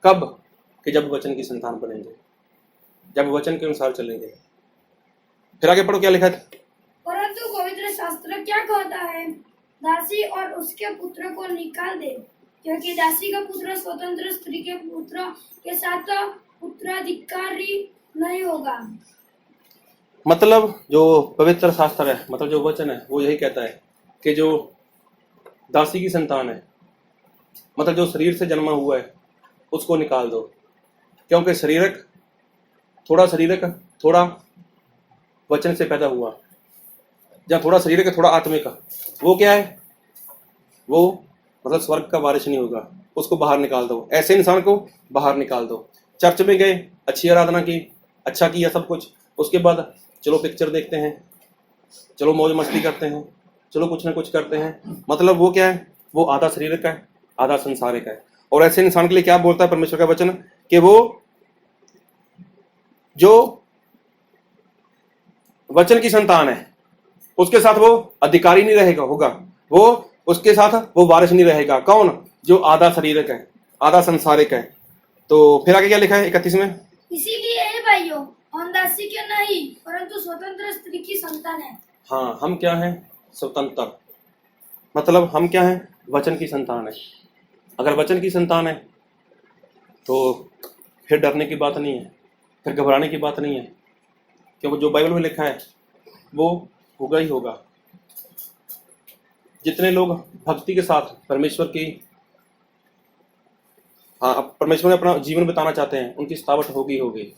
A: कब? कि जब वचन की संतान बनेंगे, जब वचन के अनुसार चलेंगे। फिर आगे पढ़ो क्या लिखा है?
D: परंतु पवित्र शास्त्र क्या कहता है? दासी और उसके पुत्र को निकाल दे, क्योंकि दासी का पुत्र स्वतंत्र स्त्री के पुत्र के साथ उत्तराधिकारी नहीं होगा।
A: मतलब जो पवित्र शास्त्र है, मतलब जो वचन है, वो यही कहता है कि जो दासी की संतान है, मतलब जो शरीर से जन्मा हुआ है, उसको निकाल दो। क्योंकि शरीरक थोड़ा वचन से पैदा हुआ, जहाँ थोड़ा शरीरक थोड़ा आत्मिक, वो क्या है? वो मतलब स्वर्ग का वारिस नहीं होगा। उसको बाहर निकाल दो, ऐसे इंसान को बाहर निकाल दो। चर्च में गए, अच्छी आराधना की, अच्छा किया सब कुछ, उसके बाद चलो पिक्चर देखते हैं, चलो मौज मस्ती करते हैं, चलो कुछ ना कुछ करते हैं। मतलब वो क्या है? वो आधा शरीर का है, आधा संसारिक है। और ऐसे इंसान के लिए क्या बोलता है परमेश्वर का वचन? कि वो जो वचन की संतान है उसके साथ वो अधिकारी नहीं रहेगा होगा, वो उसके साथ वो वारिस नहीं रहेगा। कौन? जो आधा शरीरक है, आधा संसारिक है। तो फिर आगे क्या लिखा है 31 में?
D: इसीलिए हे भाइयों, हम दासी के नहीं परंतु स्वतंत्र स्त्री की संतान है।
A: हाँ, हम क्या हैं? स्वतंत्र। मतलब हम क्या हैं? वचन की संतान है। अगर वचन की संतान है तो फिर डरने की बात नहीं है, फिर घबराने की बात नहीं है, क्योंकि जो बाइबल में लिखा है वो होगा ही होगा। जितने लोग भक्ति के साथ परमेश्वर में अपना जीवन बिताना चाहते हैं उनकी सतावट होगी होगी।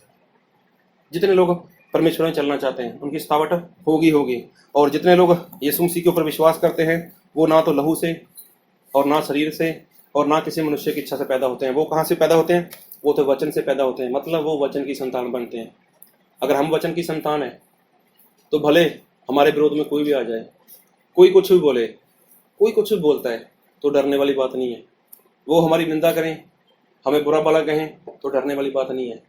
A: जितने लोग परमेश्वर में चलना चाहते हैं उनकी सतावट होगी होगी। और जितने लोग यीशु मसीह के ऊपर विश्वास करते हैं वो ना तो लहू से और ना शरीर से और ना किसी मनुष्य की इच्छा से पैदा होते हैं। वो कहाँ से पैदा होते हैं? वो तो वचन से पैदा होते हैं। मतलब वो वचन की संतान बनते हैं। अगर हम वचन की संतान है तो भले हमारे विरोध में कोई भी आ जाए, कोई कुछ भी बोले, कोई कुछ भी बोलता है तो डरने वाली बात नहीं है। वो हमारी निंदा करें, हमें बुरा भला कहें तो डरने वाली बात नहीं है,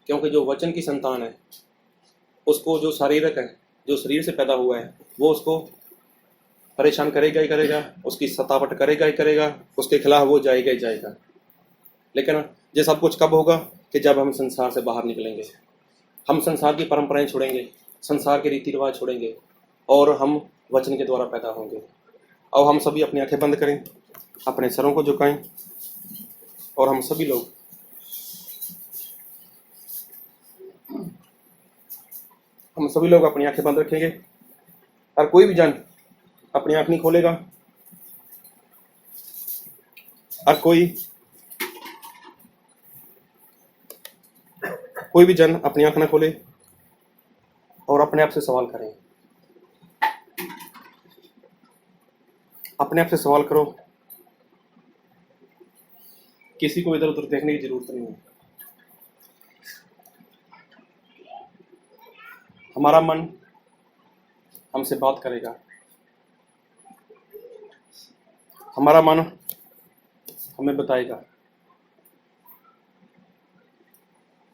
A: क्योंकि जो वचन की संतान है उसको जो शारीरिक है, जो शरीर से पैदा हुआ है, वो उसको परेशान करेगा ही करेगा, उसकी सतावट करेगा ही करेगा, उसके खिलाफ वो जाएगा ही जाएगा। लेकिन ये सब कुछ कब होगा? कि जब हम संसार से बाहर निकलेंगे, हम संसार की परंपराएं छोड़ेंगे, संसार के रीति रिवाज छोड़ेंगे और हम वचन के द्वारा पैदा होंगे। और हम सभी अपनी आंखें बंद करें, अपने सरों को झुकाएं और हम सभी लोग अपनी आंखें बंद रखेंगे और कोई भी जन अपनी आंख नहीं खोलेगा और कोई भी जन अपनी आंख ना खोले और अपने आप से सवाल करें। अपने आप से सवाल करो, किसी को इधर उधर देखने की जरूरत नहीं है। हमारा मन हमसे बात करेगा, हमारा मन हमें बताएगा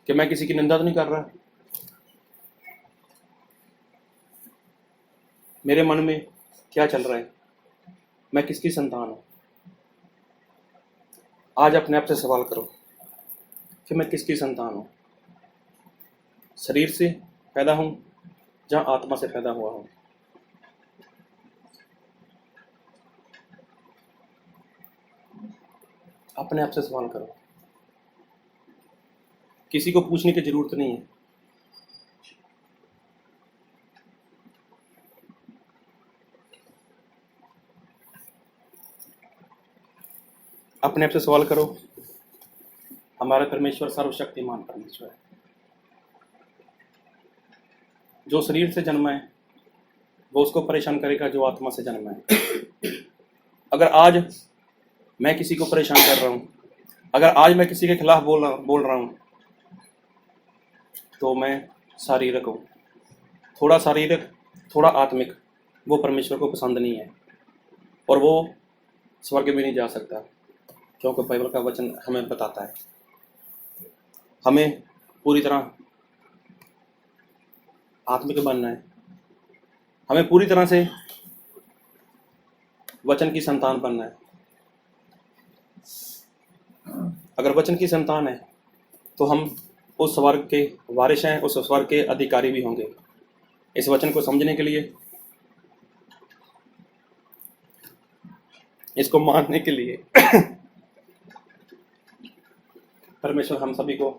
A: कि मैं किसी की निंदा तो नहीं कर रहा, मेरे मन में क्या चल रहा है, मैं किसकी संतान हूं। आज अपने आप से सवाल करो कि मैं किसकी संतान हूं, शरीर से पैदा हूं या आत्मा से पैदा हुआ हूं। अपने आप से सवाल करो, किसी को पूछने की जरूरत नहीं है। अपने आप से सवाल करो, हमारा परमेश्वर सर्वशक्तिमान परमेश्वर है। जो शरीर से जन्मा है वो उसको परेशान करेगा जो आत्मा से जन्मा है। अगर आज मैं किसी को परेशान कर रहा हूं, अगर आज मैं किसी के खिलाफ बोल रहा हूं तो मैं शारीरिक हूं। थोड़ा शारीरिक थोड़ा आत्मिक वो परमेश्वर को पसंद नहीं है और वो स्वर्ग में नहीं जा सकता, क्योंकि बाइबल का वचन हमें बताता है हमें पूरी तरह आत्मिक बनना है, हमें पूरी तरह से वचन की संतान बनना है। अगर वचन की संतान है तो हम उस स्वर्ग के वारिस हैं, उस स्वर्ग के अधिकारी भी होंगे। इस वचन को समझने के लिए, इसको मानने के लिए परमेश्वर हम सभी को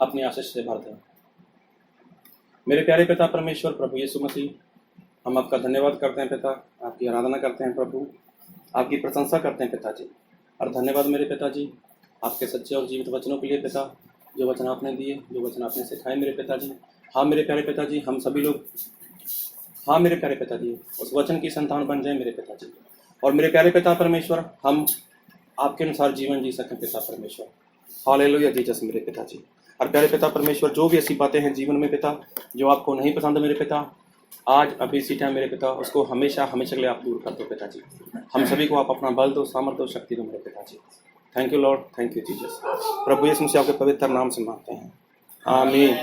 A: अपनी आशीष से भर दें। मेरे प्यारे पिता परमेश्वर प्रभु यीशु मसीह, हम आपका धन्यवाद करते हैं पिता, आपकी आराधना करते हैं प्रभु, आपकी प्रशंसा करते हैं पिताजी। और धन्यवाद मेरे पिताजी आपके सच्चे और जीवित वचनों के लिए पिता, जो वचन आपने दिए, जो वचन आपने सिखाए मेरे पिताजी। हाँ मेरे प्यारे पिताजी, हम सभी लोग, हाँ मेरे प्यारे पिताजी, उस वचन की संतान बन जाए मेरे पिताजी। और मेरे प्यारे पिता परमेश्वर, हम आपके अनुसार जीवन जी सकें पिता परमेश्वर। हालेलुया जीसस मेरे पिताजी। और प्यारे पिता परमेश्वर, जो भी ऐसी बातें हैं जीवन में पिता जो आपको नहीं पसंद मेरे पिता, आज अभी इसी टाइम मेरे पिता उसको हमेशा हमेशा के लिए आप दूर कर दो पिताजी। हम सभी को आप अपना बल दो, सामर्थ दो, शक्ति दो मेरे पिताजी। Thank you Lord, thank you Jesus. प्रभु यीशु मसीह आपके पवित्र नाम से मांगते हैं, आमीन।